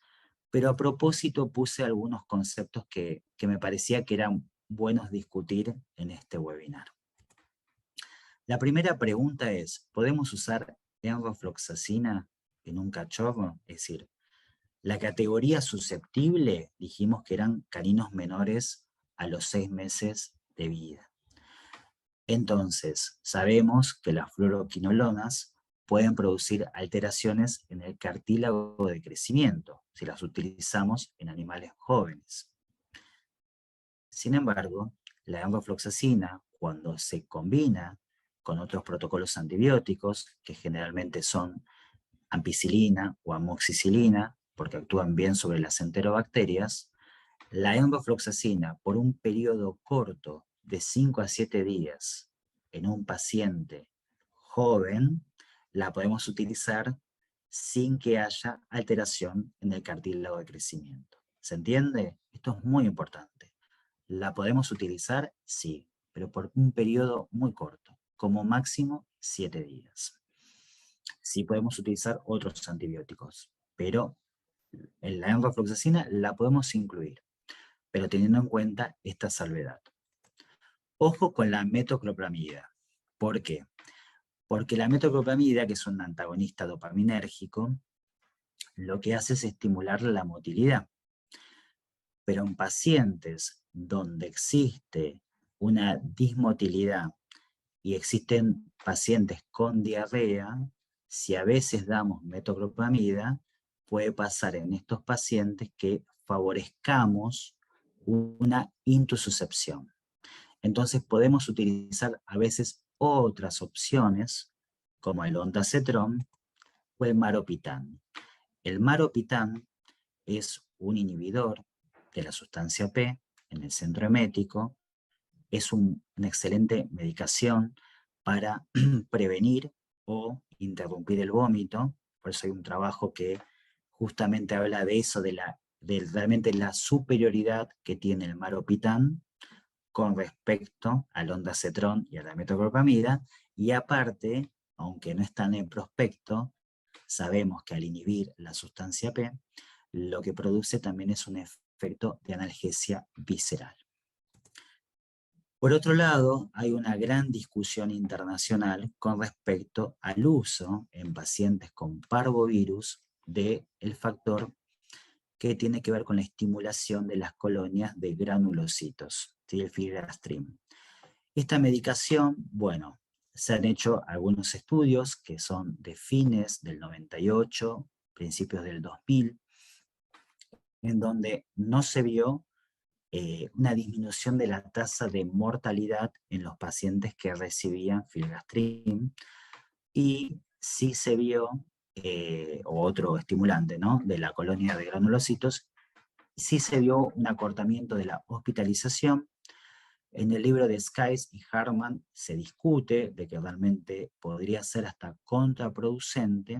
pero a propósito puse algunos conceptos que me parecía que eran buenos discutir en este webinar. La primera pregunta es, ¿podemos usar enrofloxacina en un cachorro, es decir, la categoría susceptible, dijimos que eran caninos menores a los 6 meses de vida. Entonces, sabemos que las fluoroquinolonas pueden producir alteraciones en el cartílago de crecimiento, si las utilizamos en animales jóvenes. Sin embargo, la enrofloxacina, cuando se combina con otros protocolos antibióticos, que generalmente son ampicilina o amoxicilina, porque actúan bien sobre las enterobacterias, la enrofloxacina por un periodo corto de 5 a 7 días en un paciente joven, la podemos utilizar sin que haya alteración en el cartílago de crecimiento. ¿Se entiende? Esto es muy importante. ¿La podemos utilizar? Sí, pero por un periodo muy corto, como máximo 7 días. Sí podemos utilizar otros antibióticos, pero en la enrofloxacina la podemos incluir, pero teniendo en cuenta esta salvedad. Ojo con la metoclopramida. ¿Por qué? Porque la metoclopramida, que es un antagonista dopaminérgico, lo que hace es estimular la motilidad. Pero en pacientes donde existe una dismotilidad y existen pacientes con diarrea, si a veces damos metoclopramida, puede pasar en estos pacientes que favorezcamos una intususcepción. Entonces podemos utilizar a veces otras opciones, como el ondansetron o el maropitán. El maropitán es un inhibidor de la sustancia P en el centro emético, es una excelente medicación para prevenir o interrumpir el vómito, por eso hay un trabajo que justamente habla de eso, de realmente la superioridad que tiene el maropitán con respecto al ondansetron y a la metoclopramida, y aparte, aunque no están en prospecto, sabemos que al inhibir la sustancia P, lo que produce también es un efecto de analgesia visceral. Por otro lado, hay una gran discusión internacional con respecto al uso en pacientes con parvovirus del factor que tiene que ver con la estimulación de las colonias de granulocitos, ¿sí? El filgrastim. Esta medicación, bueno, se han hecho algunos estudios que son de fines del 98, principios del 2000, en donde no se vio una disminución de la tasa de mortalidad en los pacientes que recibían filgrastim, y sí se vio, otro estimulante, ¿no?, de la colonia de granulocitos, sí se vio un acortamiento de la hospitalización. En el libro de Skies y Harman se discute de que realmente podría ser hasta contraproducente,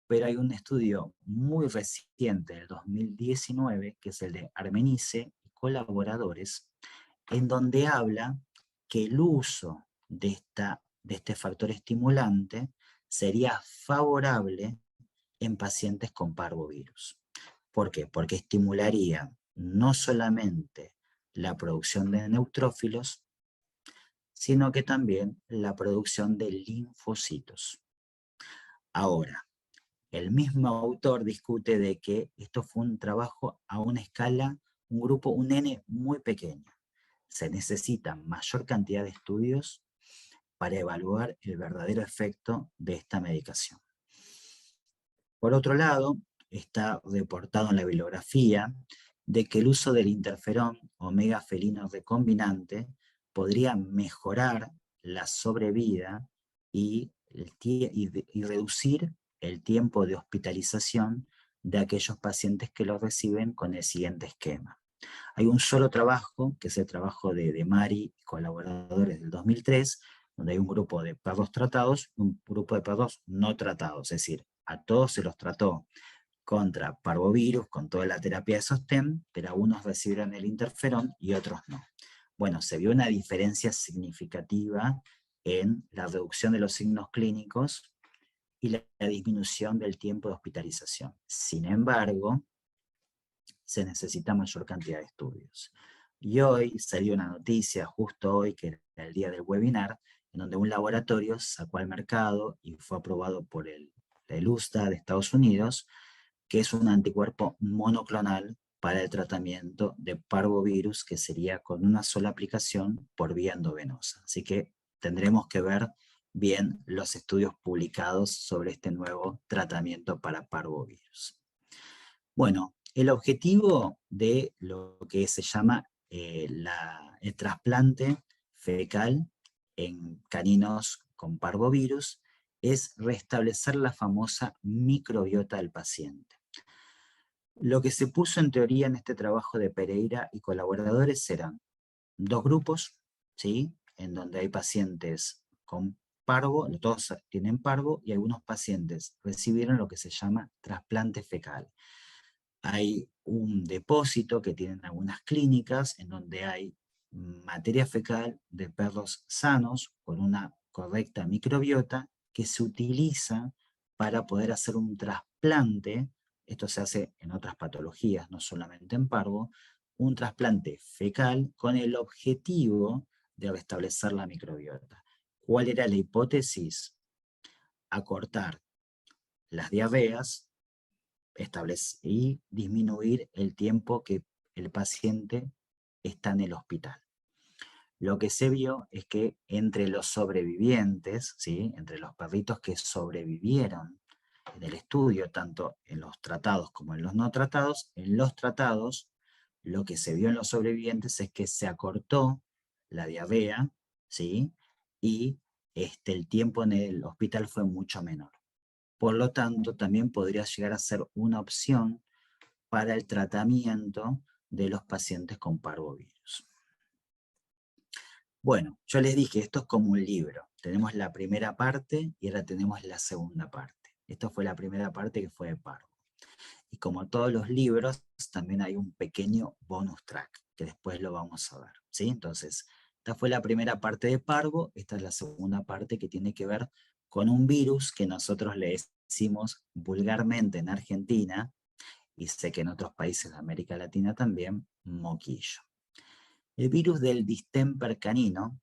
pero hay un estudio muy reciente, del 2019, que es el de Armenice y colaboradores, en donde habla que el uso de este factor estimulante sería favorable en pacientes con parvovirus. ¿Por qué? Porque estimularía no solamente la producción de neutrófilos, sino que también la producción de linfocitos. Ahora, el mismo autor discute de que esto fue un trabajo a una escala, un grupo, un N muy pequeño. Se necesita mayor cantidad de estudios para evaluar el verdadero efecto de esta medicación. Por otro lado, está reportado en la bibliografía de que el uso del interferón omega felino recombinante podría mejorar la sobrevida y reducir el tiempo de hospitalización de aquellos pacientes que lo reciben con el siguiente esquema. Hay un solo trabajo, que es el trabajo de Mari y colaboradores del 2003, donde hay un grupo de perros tratados y un grupo de perros no tratados, es decir, a todos se los trató contra parvovirus, con toda la terapia de sostén, pero algunos recibieron el interferón y otros no. Bueno, se vio una diferencia significativa en la reducción de los signos clínicos y la disminución del tiempo de hospitalización. Sin embargo, se necesita mayor cantidad de estudios. Y hoy salió una noticia, justo hoy, que era el día del webinar, en donde un laboratorio sacó al mercado y fue aprobado por el del USDA de Estados Unidos, que es un anticuerpo monoclonal para el tratamiento de parvovirus, que sería con una sola aplicación por vía endovenosa. Así que tendremos que ver bien los estudios publicados sobre este nuevo tratamiento para parvovirus. Bueno, el objetivo de lo que se llama el trasplante fecal en caninos con parvovirus es restablecer la famosa microbiota del paciente. Lo que se puso en teoría en este trabajo de Pereira y colaboradores eran dos grupos, ¿sí? En donde hay pacientes con parvo, todos tienen parvo, y algunos pacientes recibieron lo que se llama trasplante fecal. Hay un depósito que tienen algunas clínicas en donde hay materia fecal de perros sanos con una correcta microbiota que se utiliza para poder hacer un trasplante. Esto se hace en otras patologías, no solamente en parvo, un trasplante fecal con el objetivo de restablecer la microbiota. ¿Cuál era la hipótesis? Acortar las diarreas y disminuir el tiempo que el paciente está en el hospital. Lo que se vio es que entre los sobrevivientes, ¿sí? Entre los perritos que sobrevivieron en el estudio, tanto en los tratados como en los no tratados, en los tratados lo que se vio en los sobrevivientes es que se acortó la diarrea, ¿sí? Y el tiempo en el hospital fue mucho menor. Por lo tanto, también podría llegar a ser una opción para el tratamiento de los pacientes con parvovirus. Bueno, yo les dije, esto es como un libro. Tenemos la primera parte y ahora tenemos la segunda parte. Esta fue la primera parte que fue de parvo. Y como todos los libros, también hay un pequeño bonus track, que después lo vamos a ver, ¿sí? Entonces, esta fue la primera parte de parvo, esta es la segunda parte que tiene que ver con un virus que nosotros le decimos vulgarmente en Argentina, y sé que en otros países de América Latina también, moquillo. El virus del distemper canino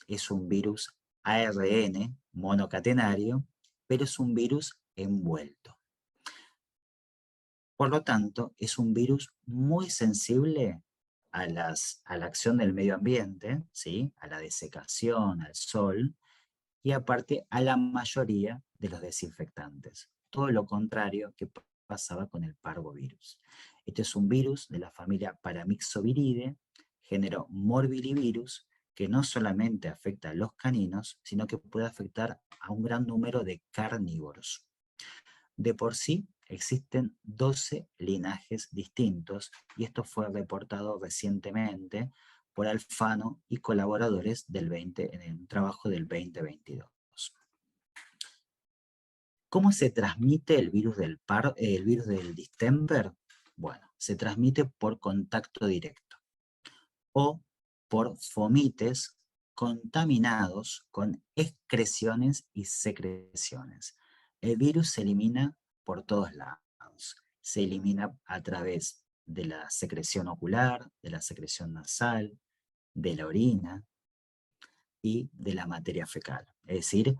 es un virus ARN monocatenario, pero es un virus envuelto. Por lo tanto, es un virus muy sensible a la acción del medio ambiente, ¿sí? A la desecación, al sol, y aparte a la mayoría de los desinfectantes. Todo lo contrario que pasaba con el parvovirus. Este es un virus de la familia Paramyxoviridae, género Morbillivirus, que no solamente afecta a los caninos, sino que puede afectar a un gran número de carnívoros. De por sí, existen 12 linajes distintos, y esto fue reportado recientemente por Alfano y colaboradores en el trabajo del 2022. ¿Cómo se transmite el virus del distemper? Bueno, se transmite por contacto directo o por fomites contaminados con excreciones y secreciones. El virus se elimina por todos lados. Se elimina a través de la secreción ocular, de la secreción nasal, de la orina y de la materia fecal. Es decir,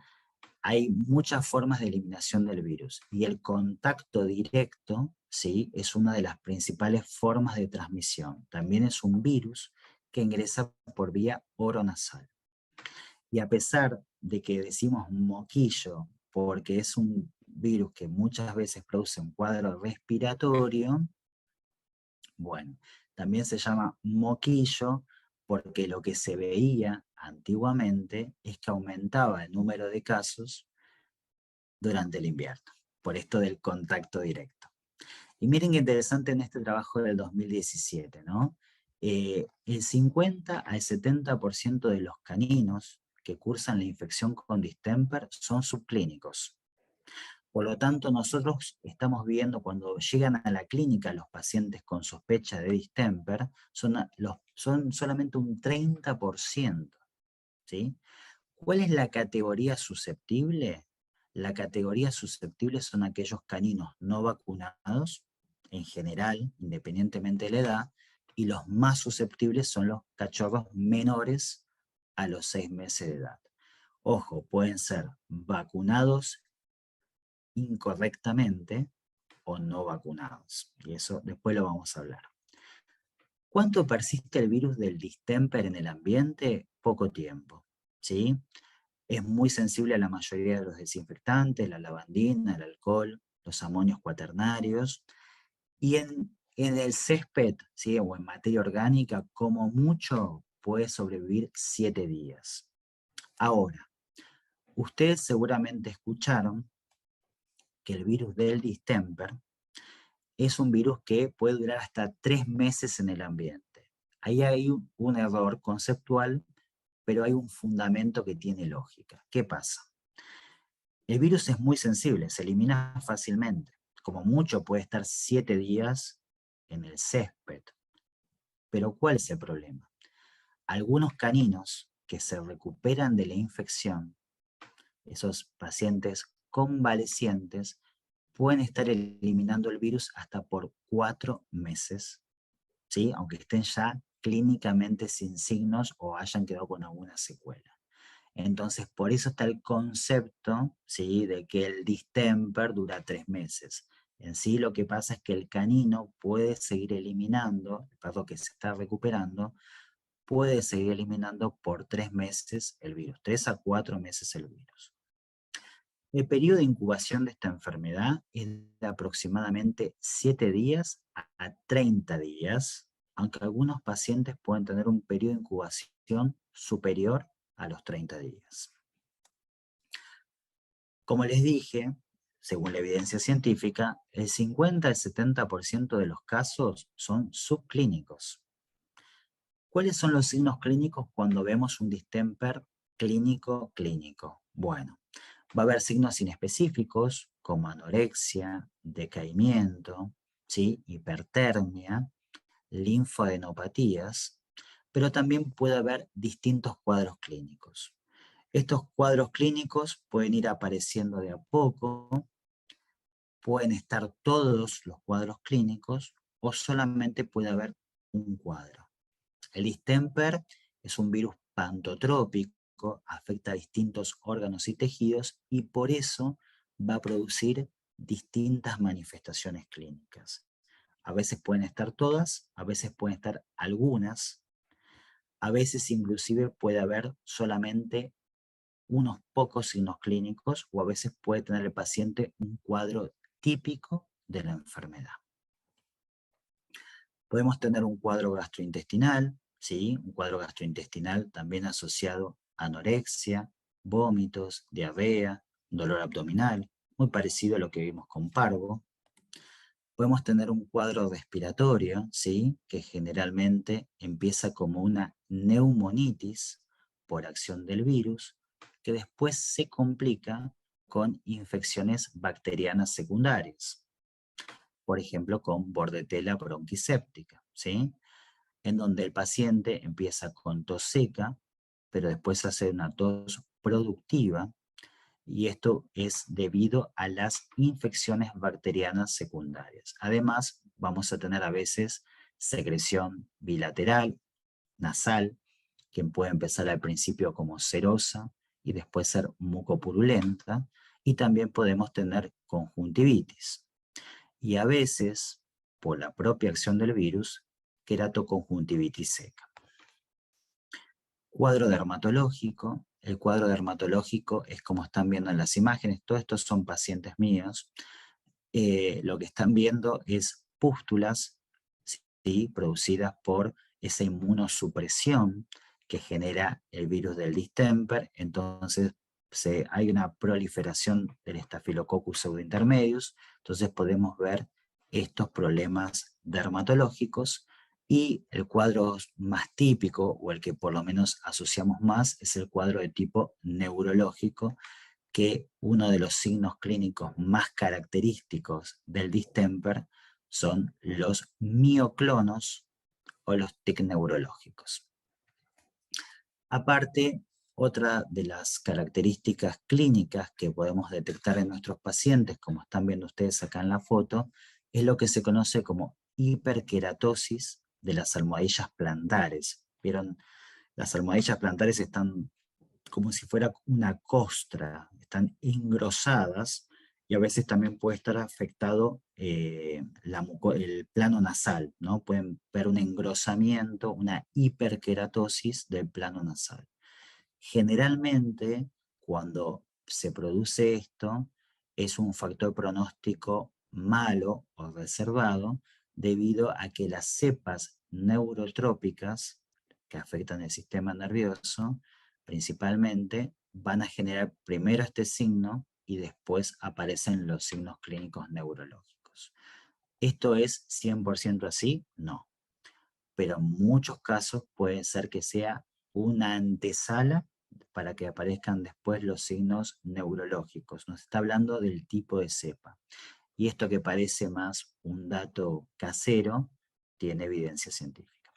hay muchas formas de eliminación del virus y el contacto directo, ¿sí? Es una de las principales formas de transmisión. También es un virus que ingresa por vía oronasal. Y a pesar de que decimos moquillo, porque es un virus que muchas veces produce un cuadro respiratorio, bueno, también se llama moquillo porque lo que se veía antiguamente es que aumentaba el número de casos durante el invierno, por esto del contacto directo. Y miren qué interesante en este trabajo del 2017, ¿no? El 50 al 70% de los caninos que cursan la infección con distemper son subclínicos. Por lo tanto, nosotros estamos viendo cuando llegan a la clínica los pacientes con sospecha de distemper, son solamente un 30%, ¿sí? ¿Cuál es la categoría susceptible? La categoría susceptible son aquellos caninos no vacunados, en general, independientemente de la edad, y los más susceptibles son los cachorros menores a los 6 meses de edad. Ojo, pueden ser vacunados incorrectamente o no vacunados. Y eso después lo vamos a hablar. ¿Cuánto persiste el virus del distemper en el ambiente? Poco tiempo, ¿sí? Es muy sensible a la mayoría de los desinfectantes, la lavandina, el alcohol, los amonios cuaternarios. Y en el césped, ¿sí? O en materia orgánica, como mucho puede sobrevivir 7 días. Ahora, ustedes seguramente escucharon que el virus del distemper es un virus que puede durar hasta 3 meses en el ambiente. Ahí hay un error conceptual, pero hay un fundamento que tiene lógica. ¿Qué pasa? El virus es muy sensible, se elimina fácilmente. Como mucho puede estar 7 días en el césped. Pero ¿cuál es el problema? Algunos caninos que se recuperan de la infección, esos pacientes convalecientes, pueden estar eliminando el virus hasta por 4 meses, ¿sí? Aunque estén ya clínicamente sin signos o hayan quedado con alguna secuela. Entonces, por eso está el concepto, ¿sí? De que el distemper dura 3 meses. En sí lo que pasa es que el canino puede seguir eliminando, el perro que se está recuperando, puede seguir eliminando por 3 meses el virus, 3 a 4 meses el virus. El periodo de incubación de esta enfermedad es de aproximadamente 7 días a 30 días, aunque algunos pacientes pueden tener un periodo de incubación superior a los 30 días. Como les dije, según la evidencia científica, el 50 al 70% de los casos son subclínicos. ¿Cuáles son los signos clínicos cuando vemos un distemper clínico? Bueno, va a haber signos inespecíficos como anorexia, decaimiento, ¿sí? Hipertermia, linfadenopatías, pero también puede haber distintos cuadros clínicos. Estos cuadros clínicos pueden ir apareciendo de a poco, pueden estar todos los cuadros clínicos o solamente puede haber un cuadro. El distemper es un virus pantotrópico, afecta a distintos órganos y tejidos y por eso va a producir distintas manifestaciones clínicas. A veces pueden estar todas, a veces pueden estar algunas, a veces inclusive puede haber solamente unos pocos signos clínicos o a veces puede tener el paciente un cuadro típico de la enfermedad. Podemos tener un cuadro gastrointestinal, ¿sí? Un cuadro gastrointestinal también asociado a anorexia, vómitos, diarrea, dolor abdominal, muy parecido a lo que vimos con parvo. Podemos tener un cuadro respiratorio, ¿sí? Que generalmente empieza como una neumonitis por acción del virus, que después se complica con infecciones bacterianas secundarias, por ejemplo con bordetella bronquiséptica, ¿sí? En donde el paciente empieza con tos seca, pero después hace una tos productiva, y esto es debido a las infecciones bacterianas secundarias. Además, vamos a tener a veces secreción bilateral, nasal, que puede empezar al principio como serosa y después ser mucopurulenta, y también podemos tener conjuntivitis. Y a veces, por la propia acción del virus, queratoconjuntivitis seca. Cuadro dermatológico. El cuadro dermatológico es como están viendo en las imágenes. Todos estos son pacientes míos. Lo que están viendo es pústulas, ¿sí? Producidas por esa inmunosupresión que genera el virus del distemper. Entonces hay una proliferación del Staphylococcus pseudointermedius. Entonces podemos ver estos problemas dermatológicos. Y el cuadro más típico, o el que por lo menos asociamos más, es el cuadro de tipo neurológico, que uno de los signos clínicos más característicos del distemper son los mioclonos o los tics neurológicos. Aparte, otra de las características clínicas que podemos detectar en nuestros pacientes, como están viendo ustedes acá en la foto, es lo que se conoce como hiperkeratosis de las almohadillas plantares. ¿Vieron? Las almohadillas plantares están como si fuera una costra, están engrosadas y a veces también puede estar afectado el plano nasal, ¿no? Pueden ver un engrosamiento, una hiperkeratosis del plano nasal. Generalmente, cuando se produce esto, es un factor pronóstico malo o reservado debido a que las cepas neurotrópicas que afectan el sistema nervioso, principalmente, van a generar primero este signo y después aparecen los signos clínicos neurológicos. ¿Esto es 100% así? No. Pero en muchos casos puede ser que sea una antesala para que aparezcan después los signos neurológicos. Nos está hablando del tipo de cepa. Y esto que parece más un dato casero, tiene evidencia científica.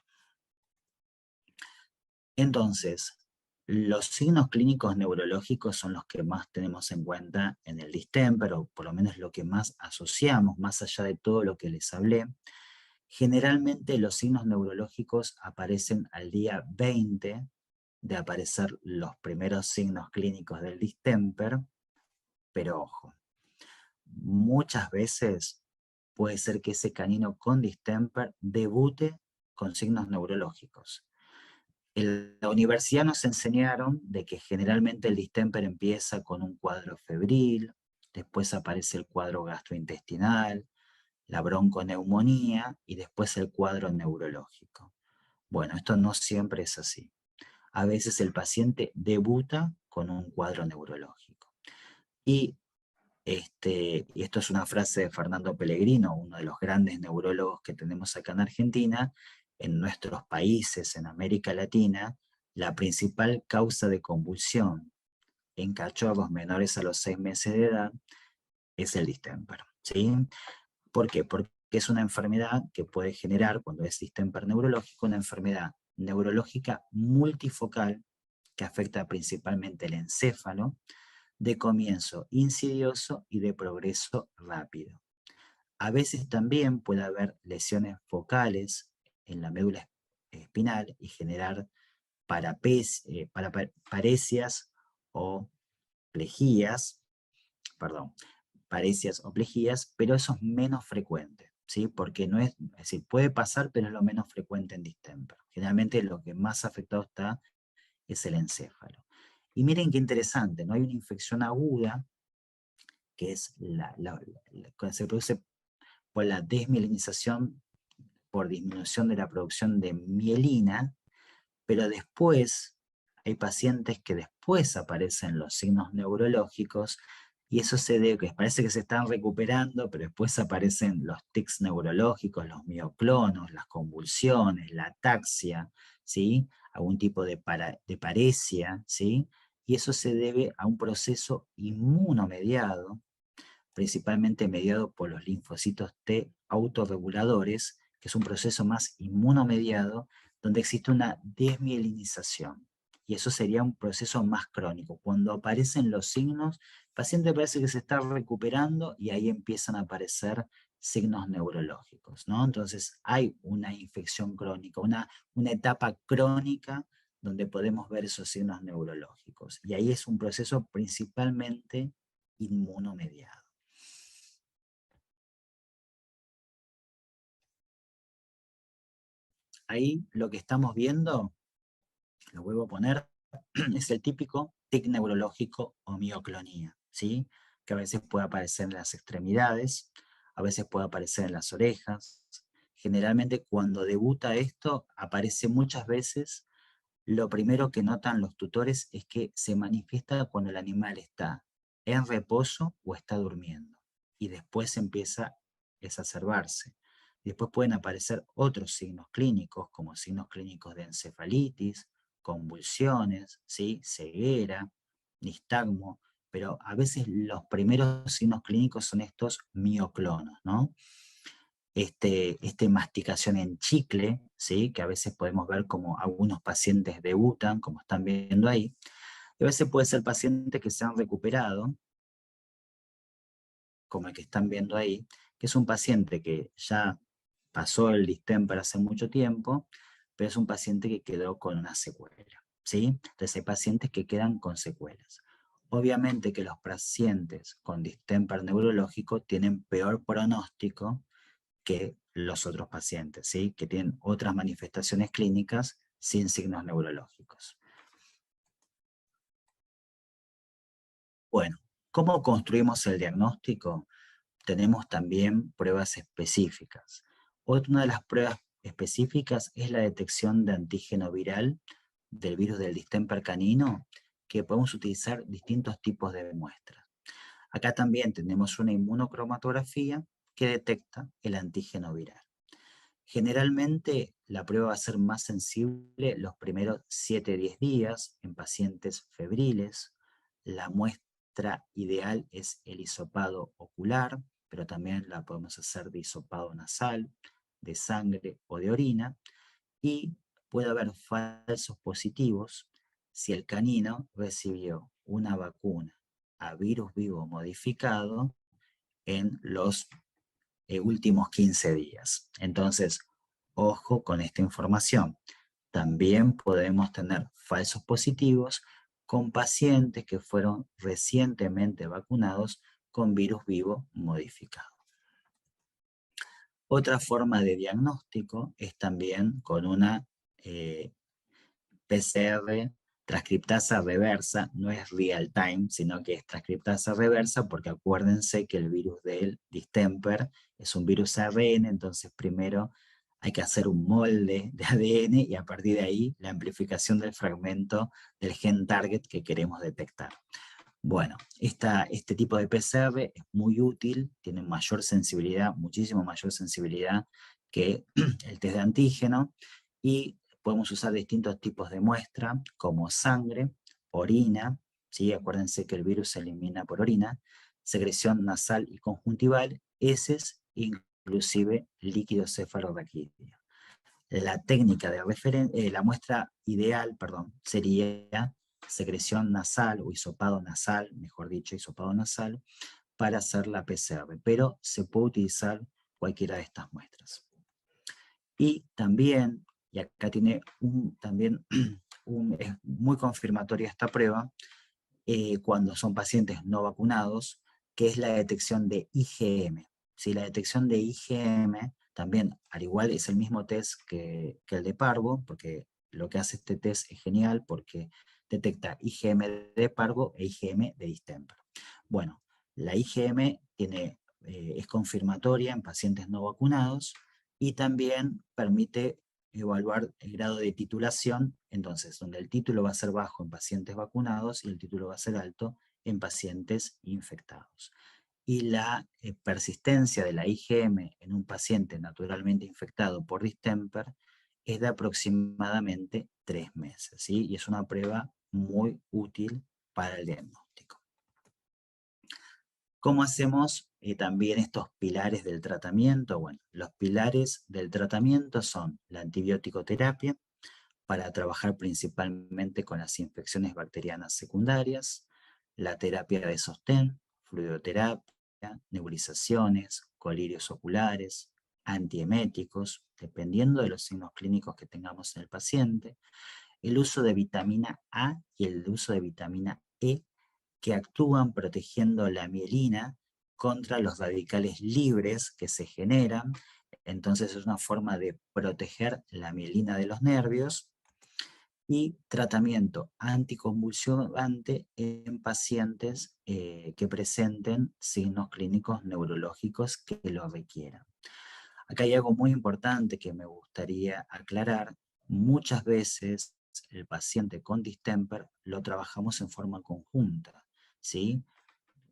Entonces, los signos clínicos neurológicos son los que más tenemos en cuenta en el distemper, o por lo menos lo que más asociamos, más allá de todo lo que les hablé. Generalmente los signos neurológicos aparecen al día 20 de aparecer los primeros signos clínicos del distemper, pero ojo, muchas veces puede ser que ese canino con distemper debute con signos neurológicos. En la universidad nos enseñaron de que generalmente el distemper empieza con un cuadro febril, después aparece el cuadro gastrointestinal, la bronconeumonía y después el cuadro neurológico. Bueno, esto no siempre es así. A veces el paciente debuta con un cuadro neurológico. Y esto es una frase de Fernando Pellegrino, uno de los grandes neurólogos que tenemos acá en Argentina. En nuestros países, en América Latina, la principal causa de convulsión en cachorros menores a los 6 meses de edad es el distemper, ¿sí? ¿Por qué? Porque es una enfermedad que puede generar, cuando es distemper neurológico, una enfermedad neurológica multifocal que afecta principalmente el encéfalo, de comienzo insidioso y de progreso rápido. A veces también puede haber lesiones focales en la médula espinal y generar paresias o plejías, perdón, parecias o plejías, pero eso es menos frecuente, ¿sí? Porque no es decir, puede pasar, pero es lo menos frecuente en distemper. Generalmente lo que más afectado está es el encéfalo. Y miren qué interesante, ¿no? Hay una infección aguda, que es cuando se produce por la desmielinización, por disminución de la producción de mielina, pero después hay pacientes que después aparecen los signos neurológicos y eso se debe, que parece que se están recuperando, pero después aparecen los tics neurológicos, los mioclonos, las convulsiones, la ataxia, ¿sí? Algún tipo de paresia, ¿sí? Y eso se debe a un proceso inmunomediado, principalmente mediado por los linfocitos T autorreguladores, que es un proceso más inmunomediado, donde existe una desmielinización. Y eso sería un proceso más crónico. Cuando aparecen los signos, el paciente parece que se está recuperando y ahí empiezan a aparecer signos neurológicos, ¿no? Entonces hay una infección crónica, una etapa crónica donde podemos ver esos signos neurológicos. Y ahí es un proceso principalmente inmunomediado. Ahí lo que estamos viendo, lo vuelvo a poner, es el típico tic neurológico o mioclonía, ¿sí? Que a veces puede aparecer en las extremidades, a veces puede aparecer en las orejas. Generalmente cuando debuta esto, aparece muchas veces. Lo primero que notan los tutores es que se manifiesta cuando el animal está en reposo o está durmiendo. Y después empieza a exacerbarse. Después pueden aparecer otros signos clínicos, como signos clínicos de encefalitis, convulsiones, ¿sí? Ceguera, nistagmo, pero a veces los primeros signos clínicos son estos mioclonos, ¿no? Masticación en chicle, ¿sí? Que a veces podemos ver como algunos pacientes debutan, como están viendo ahí, y a veces puede ser pacientes que se han recuperado, como el que están viendo ahí, que es un paciente que ya pasó el distemper hace mucho tiempo, pero es un paciente que quedó con una secuela, ¿sí? Entonces hay pacientes que quedan con secuelas. Obviamente que los pacientes con distemper neurológico tienen peor pronóstico que los otros pacientes, ¿sí? Que tienen otras manifestaciones clínicas sin signos neurológicos. Bueno, ¿cómo construimos el diagnóstico? Tenemos también pruebas específicas. Una de las pruebas específicas es la detección de antígeno viral del virus del distemper canino, que podemos utilizar distintos tipos de muestras. Acá también tenemos una inmunocromatografía que detecta el antígeno viral. Generalmente la prueba va a ser más sensible los primeros 7-10 días en pacientes febriles. La muestra ideal es el hisopado ocular, pero también la podemos hacer de hisopado nasal, de sangre o de orina. Y puede haber falsos positivos si el canino recibió una vacuna a virus vivo modificado en los últimos 15 días. Entonces, ojo con esta información. También podemos tener falsos positivos con pacientes que fueron recientemente vacunados con virus vivo modificado. Otra forma de diagnóstico es también con una PCR transcriptasa reversa, no es real time, sino que es transcriptasa reversa, porque acuérdense que el virus del distemper es un virus ARN, entonces primero hay que hacer un molde de ADN y a partir de ahí la amplificación del fragmento del gen target que queremos detectar. Bueno, este tipo de PCR es muy útil, tiene mayor sensibilidad, muchísimo mayor sensibilidad que el test de antígeno, y podemos usar distintos tipos de muestra, como sangre, orina, ¿sí? Acuérdense que el virus se elimina por orina, secreción nasal y conjuntival, heces, inclusive líquido cefalorraquídeo. La técnica de la muestra ideal, perdón, sería secreción nasal o hisopado nasal, mejor dicho, hisopado nasal, para hacer la PCR, pero se puede utilizar cualquiera de estas muestras. Y también, y acá tiene también es muy confirmatoria esta prueba, cuando son pacientes no vacunados, que es la detección de IgM. ¿Sí? La detección de IgM también, al igual, es el mismo test que el de parvo, porque lo que hace este test es genial porque detecta IgM de parvo e IgM de distemper. Bueno, la IgM es confirmatoria en pacientes no vacunados y también permite evaluar el grado de titulación, entonces, donde el título va a ser bajo en pacientes vacunados y el título va a ser alto en pacientes infectados. Y la persistencia de la IgM en un paciente naturalmente infectado por distemper es de aproximadamente 3 meses, ¿sí? Y es una prueba muy útil para el diagnóstico. ¿Cómo hacemos también estos pilares del tratamiento? Bueno, los pilares del tratamiento son la antibiótico terapia, para trabajar principalmente con las infecciones bacterianas secundarias, la terapia de sostén, fluidoterapia, nebulizaciones, colirios oculares, antieméticos, dependiendo de los signos clínicos que tengamos en el paciente, el uso de vitamina A y el uso de vitamina E, que actúan protegiendo la mielina contra los radicales libres que se generan. Entonces es una forma de proteger la mielina de los nervios, y tratamiento anticonvulsivante en pacientes que presenten signos clínicos neurológicos que lo requieran. Acá hay algo muy importante que me gustaría aclarar. Muchas veces el paciente con distemper lo trabajamos en forma conjunta, ¿sí?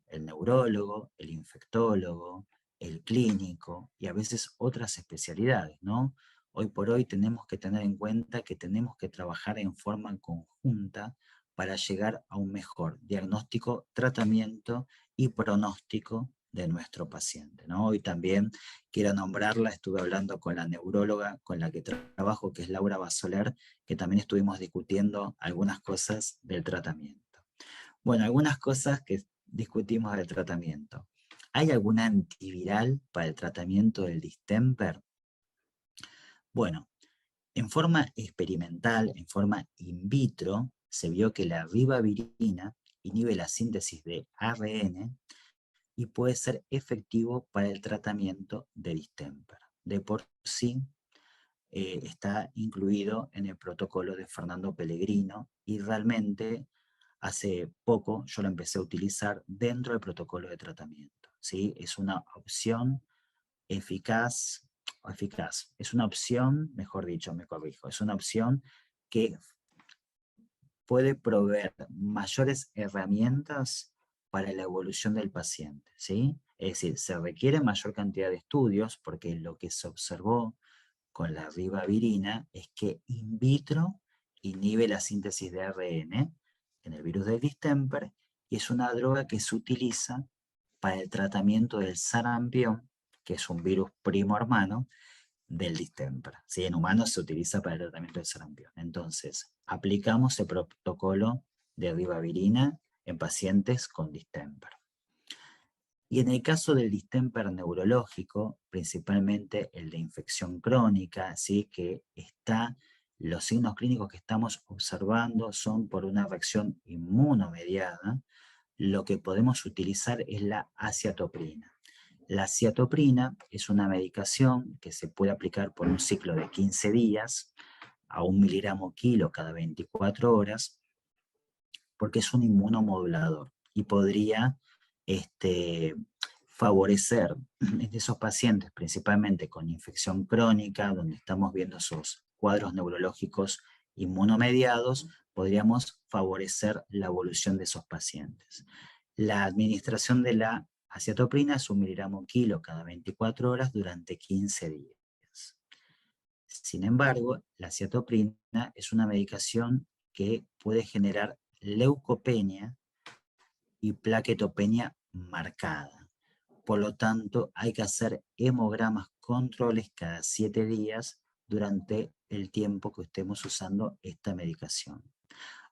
El neurólogo, el infectólogo, el clínico y a veces otras especialidades, ¿no? Hoy por hoy tenemos que tener en cuenta que tenemos que trabajar en forma conjunta para llegar a un mejor diagnóstico, tratamiento y pronóstico de nuestro paciente, ¿no? Hoy también quiero nombrarla, estuve hablando con la neuróloga con la que trabajo, que es Laura Basoler, que también estuvimos discutiendo algunas cosas del tratamiento. Bueno, algunas cosas que discutimos del tratamiento. ¿Hay algún antiviral para el tratamiento del distemper? Bueno, en forma experimental, en forma in vitro, se vio que la ribavirina inhibe la síntesis de ARN y puede ser efectivo para el tratamiento de distemper. De por sí está incluido en el protocolo de Fernando Pellegrino y realmente hace poco yo lo empecé a utilizar dentro del protocolo de tratamiento, ¿sí? Es una opción eficaz, es una opción, mejor dicho, me corrijo, es una opción que puede proveer mayores herramientas para la evolución del paciente, ¿sí? Es decir, se requiere mayor cantidad de estudios porque lo que se observó con la ribavirina es que in vitro inhibe la síntesis de ARN en el virus del distemper y es una droga que se utiliza para el tratamiento del sarampión, que es un virus primo hermano del distemper. ¿Sí? En humanos se utiliza para el tratamiento del sarampión. Entonces, aplicamos el protocolo de ribavirina en pacientes con distemper. Y en el caso del distemper neurológico, principalmente el de infección crónica, ¿sí? Que los signos clínicos que estamos observando son por una reacción inmunomediada, lo que podemos utilizar es la aciatoprina. La aciatoprina es una medicación que se puede aplicar por un ciclo de 15 días a 1 miligramo kilo cada 24 horas, porque es un inmunomodulador y podría favorecer en esos pacientes, principalmente con infección crónica, donde estamos viendo esos cuadros neurológicos inmunomediados, podríamos favorecer la evolución de esos pacientes. La administración de la aciatoprina es 1 miligramo kilo cada 24 horas durante 15 días. Sin embargo, la aciatoprina es una medicación que puede generar leucopenia y plaquetopenia marcada. Por lo tanto, hay que hacer hemogramas controles cada 7 días durante el tiempo que estemos usando esta medicación.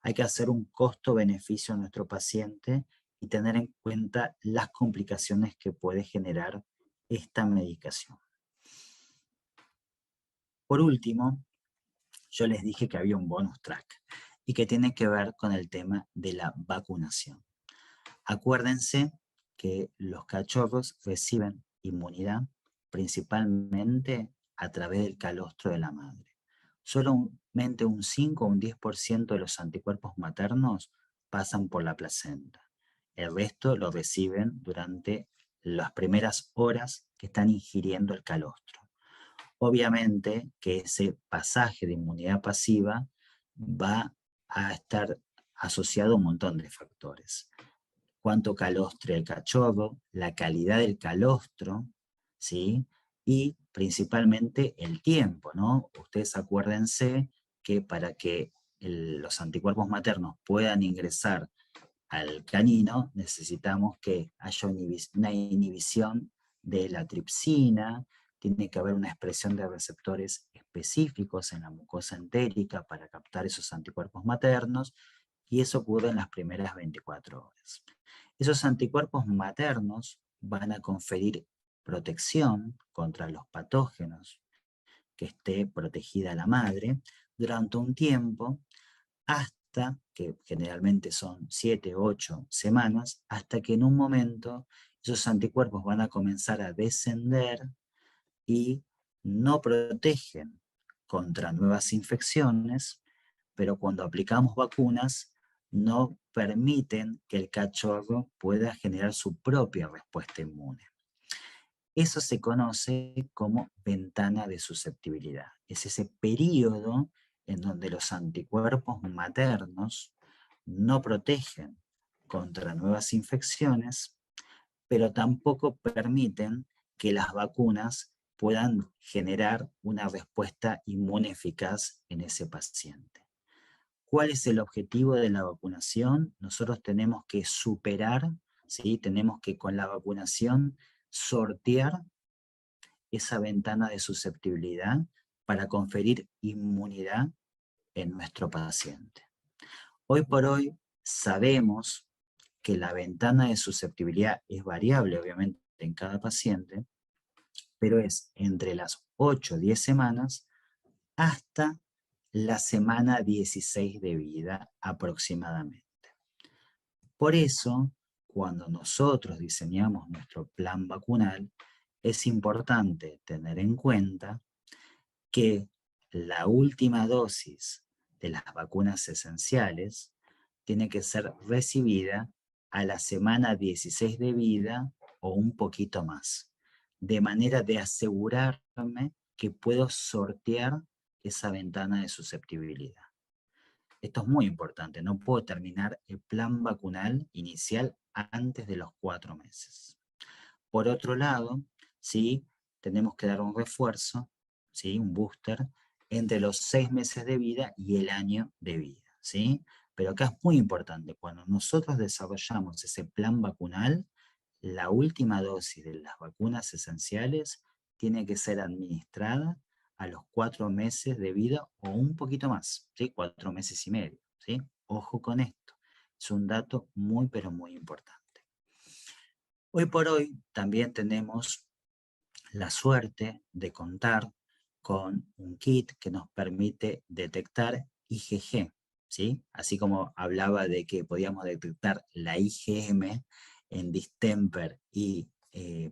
Hay que hacer un costo-beneficio a nuestro paciente y tener en cuenta las complicaciones que puede generar esta medicación. Por último, yo les dije que había un bonus track y que tiene que ver con el tema de la vacunación. Acuérdense que los cachorros reciben inmunidad principalmente a través del calostro de la madre. Solamente un 5 o un 10% de los anticuerpos maternos pasan por la placenta. El resto lo reciben durante las primeras horas que están ingiriendo el calostro. Obviamente que ese pasaje de inmunidad pasiva va a estar asociado a un montón de factores. Cuánto calostre el cachorro, la calidad del calostro, ¿sí? Y principalmente el tiempo, ¿no? Ustedes acuérdense que para que los anticuerpos maternos puedan ingresar al canino, necesitamos que haya una inhibición de la tripsina, tiene que haber una expresión de receptores específicos en la mucosa entérica para captar esos anticuerpos maternos, y eso ocurre en las primeras 24 horas. Esos anticuerpos maternos van a conferir protección contra los patógenos que esté protegida la madre durante un tiempo, hasta que generalmente son 7 o 8 semanas, hasta que en un momento esos anticuerpos van a comenzar a descender y no protegen contra nuevas infecciones, pero cuando aplicamos vacunas no permiten que el cachorro pueda generar su propia respuesta inmune. Eso se conoce como ventana de susceptibilidad. Es ese periodo en donde los anticuerpos maternos no protegen contra nuevas infecciones, pero tampoco permiten que las vacunas puedan generar una respuesta inmune eficaz en ese paciente. ¿Cuál es el objetivo de la vacunación? Nosotros tenemos que superar, ¿sí? Tenemos que con la vacunación sortear esa ventana de susceptibilidad para conferir inmunidad en nuestro paciente. Hoy por hoy sabemos que la ventana de susceptibilidad es variable, obviamente, en cada paciente, pero es entre las 8 o 10 semanas hasta la semana 16 de vida aproximadamente. Por eso, cuando nosotros diseñamos nuestro plan vacunal, es importante tener en cuenta que la última dosis de las vacunas esenciales tiene que ser recibida a la semana 16 de vida o un poquito más, de manera de asegurarme que puedo sortear esa ventana de susceptibilidad. Esto es muy importante, no puedo terminar el plan vacunal inicial antes de los 4 meses. Por otro lado, ¿sí? Tenemos que dar un refuerzo, ¿sí? Un booster, entre los 6 meses de vida y el año de vida, ¿sí? Pero acá es muy importante, cuando nosotros desarrollamos ese plan vacunal, la última dosis de las vacunas esenciales tiene que ser administrada a los 4 meses de vida o un poquito más, ¿sí? 4 meses y medio, ¿sí? Ojo con esto, es un dato muy pero muy importante. Hoy por hoy también tenemos la suerte de contar con un kit que nos permite detectar IgG, ¿sí? Así como hablaba de que podíamos detectar la IgM en distemper y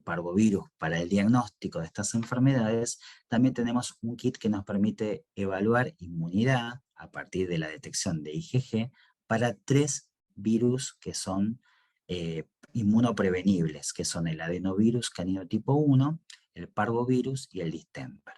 parvovirus para el diagnóstico de estas enfermedades, también tenemos un kit que nos permite evaluar inmunidad a partir de la detección de IgG para 3 virus que son inmunoprevenibles, que son el adenovirus canino tipo 1, el parvovirus y el distemper.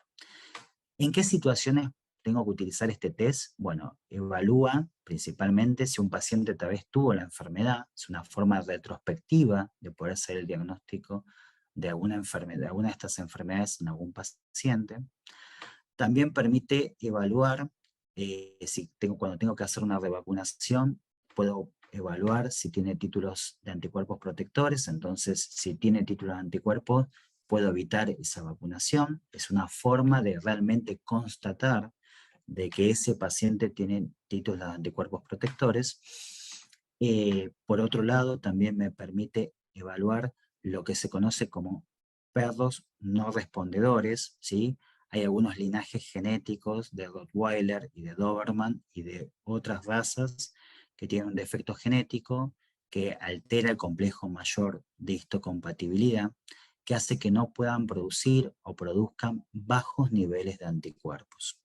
¿En qué situaciones tengo que utilizar este test? Bueno, evalúa principalmente si un paciente tal vez tuvo la enfermedad, es una forma retrospectiva de poder hacer el diagnóstico de alguna enfermedad, de alguna de estas enfermedades en algún paciente. También permite evaluar cuando tengo que hacer una revacunación, puedo evaluar si tiene títulos de anticuerpos protectores, entonces si tiene títulos de anticuerpos, puedo evitar esa vacunación. Es una forma de realmente constatar de que ese paciente tiene títulos de anticuerpos protectores. Por otro lado, también me permite evaluar lo que se conoce como perros no respondedores, ¿sí? Hay algunos linajes genéticos de Rottweiler y de Doberman y de otras razas que tienen un defecto genético que altera el complejo mayor de histocompatibilidad, que hace que no puedan producir o produzcan bajos niveles de anticuerpos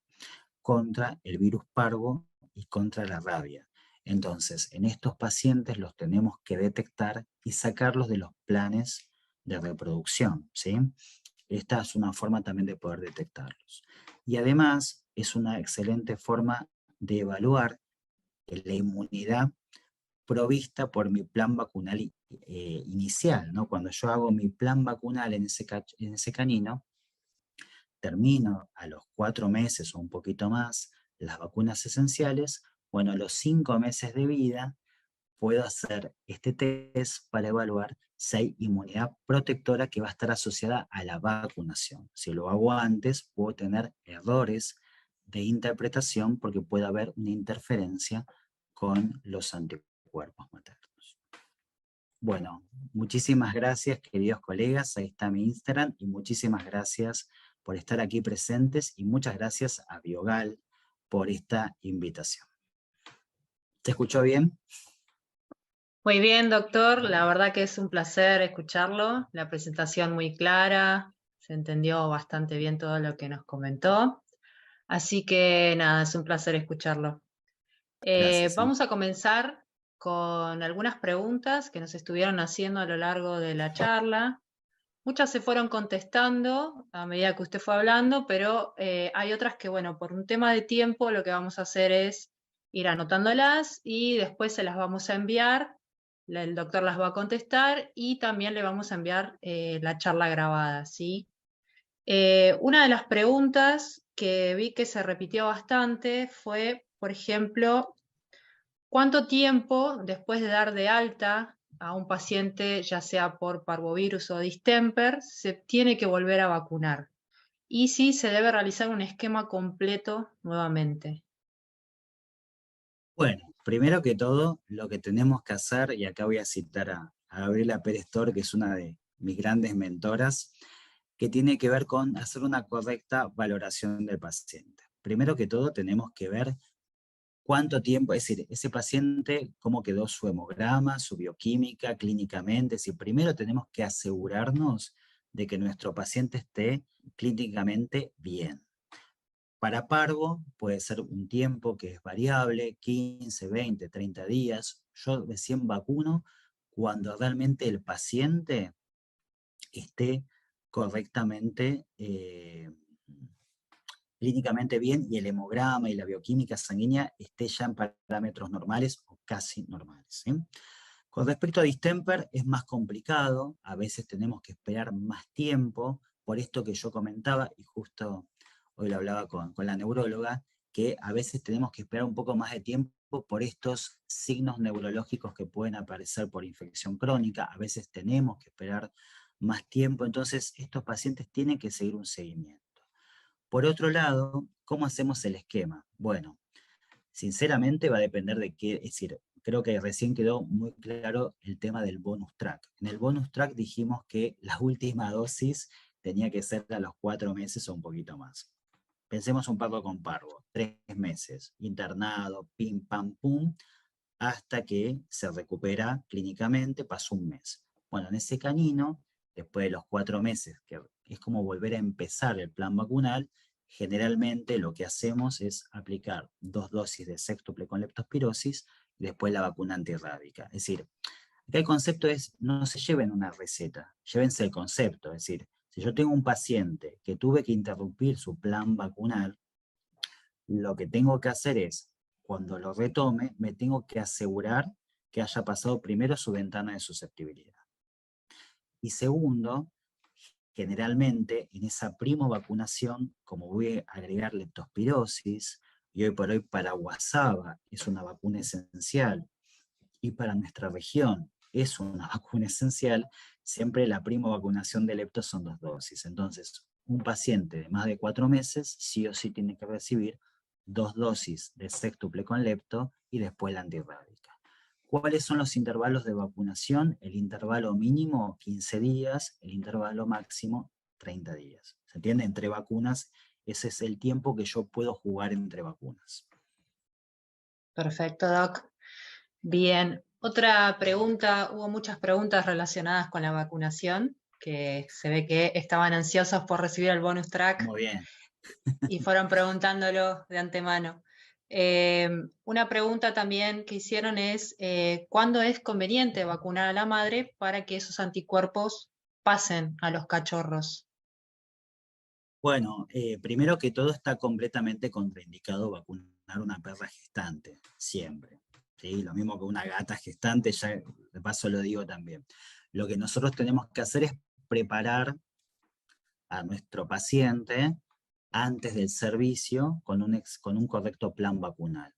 contra el virus parvo y contra la rabia. Entonces, en estos pacientes los tenemos que detectar y sacarlos de los planes de reproducción, ¿sí? Esta es una forma también de poder detectarlos. Y además es una excelente forma de evaluar la inmunidad provista por mi plan vacunal inicial, ¿no? Cuando yo hago mi plan vacunal en ese canino, termino a los 4 meses o un poquito más las vacunas esenciales, bueno, a los 5 meses de vida puedo hacer este test para evaluar si hay inmunidad protectora que va a estar asociada a la vacunación. Si lo hago antes, puedo tener errores de interpretación porque puede haber una interferencia con los anticuerpos maternos. Bueno, muchísimas gracias, queridos colegas. Ahí está mi Instagram y muchísimas gracias por estar aquí presentes y muchas gracias a Biogal por esta invitación. ¿Te escuchó bien? Muy bien, doctor. La verdad que es un placer escucharlo. La presentación muy clara, se entendió bastante bien todo lo que nos comentó. Así que nada, es un placer escucharlo. Gracias. Vamos a comenzar con algunas preguntas que nos estuvieron haciendo a lo largo de la charla. Muchas se fueron contestando a medida que usted fue hablando, pero hay otras que, bueno, por un tema de tiempo lo que vamos a hacer es ir anotándolas y después se las vamos a enviar. El doctor las va a contestar y también le vamos a enviar la charla grabada, ¿sí? Una de las preguntas que vi que se repitió bastante fue, por ejemplo, ¿cuánto tiempo después de dar de alta a un paciente, ya sea por parvovirus o distemper, se tiene que volver a vacunar? Y si se debe realizar un esquema completo nuevamente. Bueno, primero que todo, lo que tenemos que hacer, y acá voy a citar a Gabriela Pérez Tor, que es una de mis grandes mentoras, que tiene que ver con hacer una correcta valoración del paciente. Primero que todo, tenemos que ver cuánto tiempo, es decir, ese paciente, cómo quedó su hemograma, su bioquímica, clínicamente. Es decir, primero tenemos que asegurarnos de que nuestro paciente esté clínicamente bien. Para parvo puede ser un tiempo que es variable, 15, 20, 30 días. Yo recién vacuno cuando realmente el paciente esté correctamente, clínicamente bien, y el hemograma y la bioquímica sanguínea esté ya en parámetros normales o casi normales, ¿sí? Con respecto a distemper es más complicado, a veces tenemos que esperar más tiempo, por esto que yo comentaba, y justo hoy lo hablaba con la neuróloga, que a veces tenemos que esperar un poco más de tiempo por estos signos neurológicos que pueden aparecer por infección crónica, a veces tenemos que esperar más tiempo, entonces estos pacientes tienen que seguir un seguimiento. Por otro lado, ¿cómo hacemos el esquema? Bueno, sinceramente va a depender de qué, es decir, creo que recién quedó muy claro el tema del bonus track. En el bonus track dijimos que la última dosis tenía que ser a los 4 meses o un poquito más. Pensemos un poco con parvo, 3 meses, internado, pim, pam, pum, hasta que se recupera clínicamente, pasó un mes. Bueno, en ese canino, después de los 4 meses, que es como volver a empezar el plan vacunal, generalmente lo que hacemos es aplicar 2 dosis de séctuple con leptospirosis y después la vacuna antirrábica. Es decir, acá el concepto es, no se lleven una receta, llévense el concepto. Es decir, si yo tengo un paciente que tuve que interrumpir su plan vacunal, lo que tengo que hacer es, cuando lo retome, me tengo que asegurar que haya pasado primero su ventana de susceptibilidad. Y segundo, generalmente en esa primo vacunación, como voy a agregar leptospirosis, y hoy por hoy para Guasaba es una vacuna esencial, y para nuestra región es una vacuna esencial, siempre la primo vacunación de lepto son 2 dosis. Entonces, un paciente de más de 4 meses sí o sí tiene que recibir 2 dosis de séctuple con lepto y después la antirrábica. ¿Cuáles son los intervalos de vacunación? El intervalo mínimo 15 días, el intervalo máximo 30 días. ¿Se entiende? Entre vacunas, ese es el tiempo que yo puedo jugar entre vacunas. Perfecto, Doc. Bien, otra pregunta, hubo muchas preguntas relacionadas con la vacunación, que se ve que estaban ansiosos por recibir el bonus track. Muy bien. Y fueron preguntándolo de antemano. Una pregunta también que hicieron es, ¿cuándo es conveniente vacunar a la madre para que esos anticuerpos pasen a los cachorros? Bueno, primero que todo está completamente contraindicado vacunar una perra gestante, siempre. ¿Sí? Lo mismo que una gata gestante, ya de paso lo digo también. Lo que nosotros tenemos que hacer es preparar a nuestro paciente antes del servicio con un correcto plan vacunal.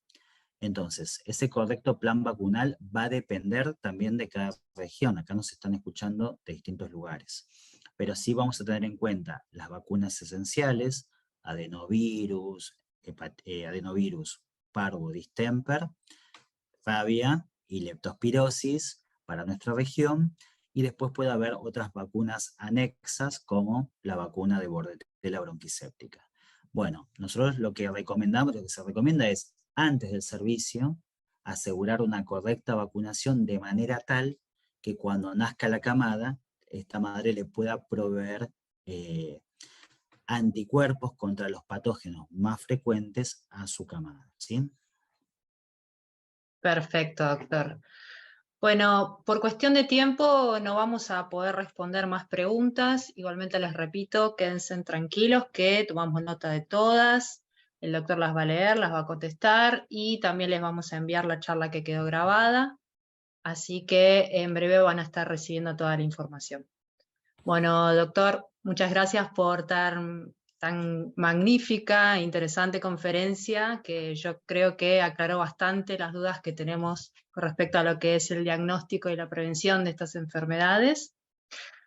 Entonces, ese correcto plan vacunal va a depender también de cada región. Acá nos están escuchando de distintos lugares. Pero sí vamos a tener en cuenta las vacunas esenciales, adenovirus, parvo, distemper, rabia y leptospirosis para nuestra región, y después puede haber otras vacunas anexas como la vacuna de bordetela bronquiséptica. Bueno, nosotros lo que recomendamos, lo que se recomienda es, antes del servicio, asegurar una correcta vacunación de manera tal que cuando nazca la camada, esta madre le pueda proveer anticuerpos contra los patógenos más frecuentes a su camada, ¿sí? Perfecto, doctor. Bueno, por cuestión de tiempo no vamos a poder responder más preguntas. Igualmente les repito, quédense tranquilos que tomamos nota de todas. El doctor las va a leer, las va a contestar y también les vamos a enviar la charla que quedó grabada. Así que en breve van a estar recibiendo toda la información. Bueno, doctor, muchas gracias por tan magnífica e interesante conferencia, que yo creo que aclaró bastante las dudas que tenemos con respecto a lo que es el diagnóstico y la prevención de estas enfermedades.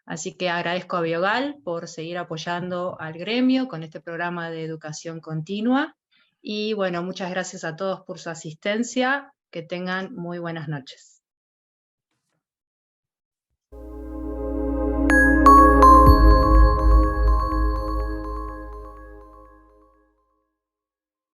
Así que agradezco a Biogal por seguir apoyando al gremio con este programa de educación continua. Y bueno, muchas gracias a todos por su asistencia. Que tengan muy buenas noches.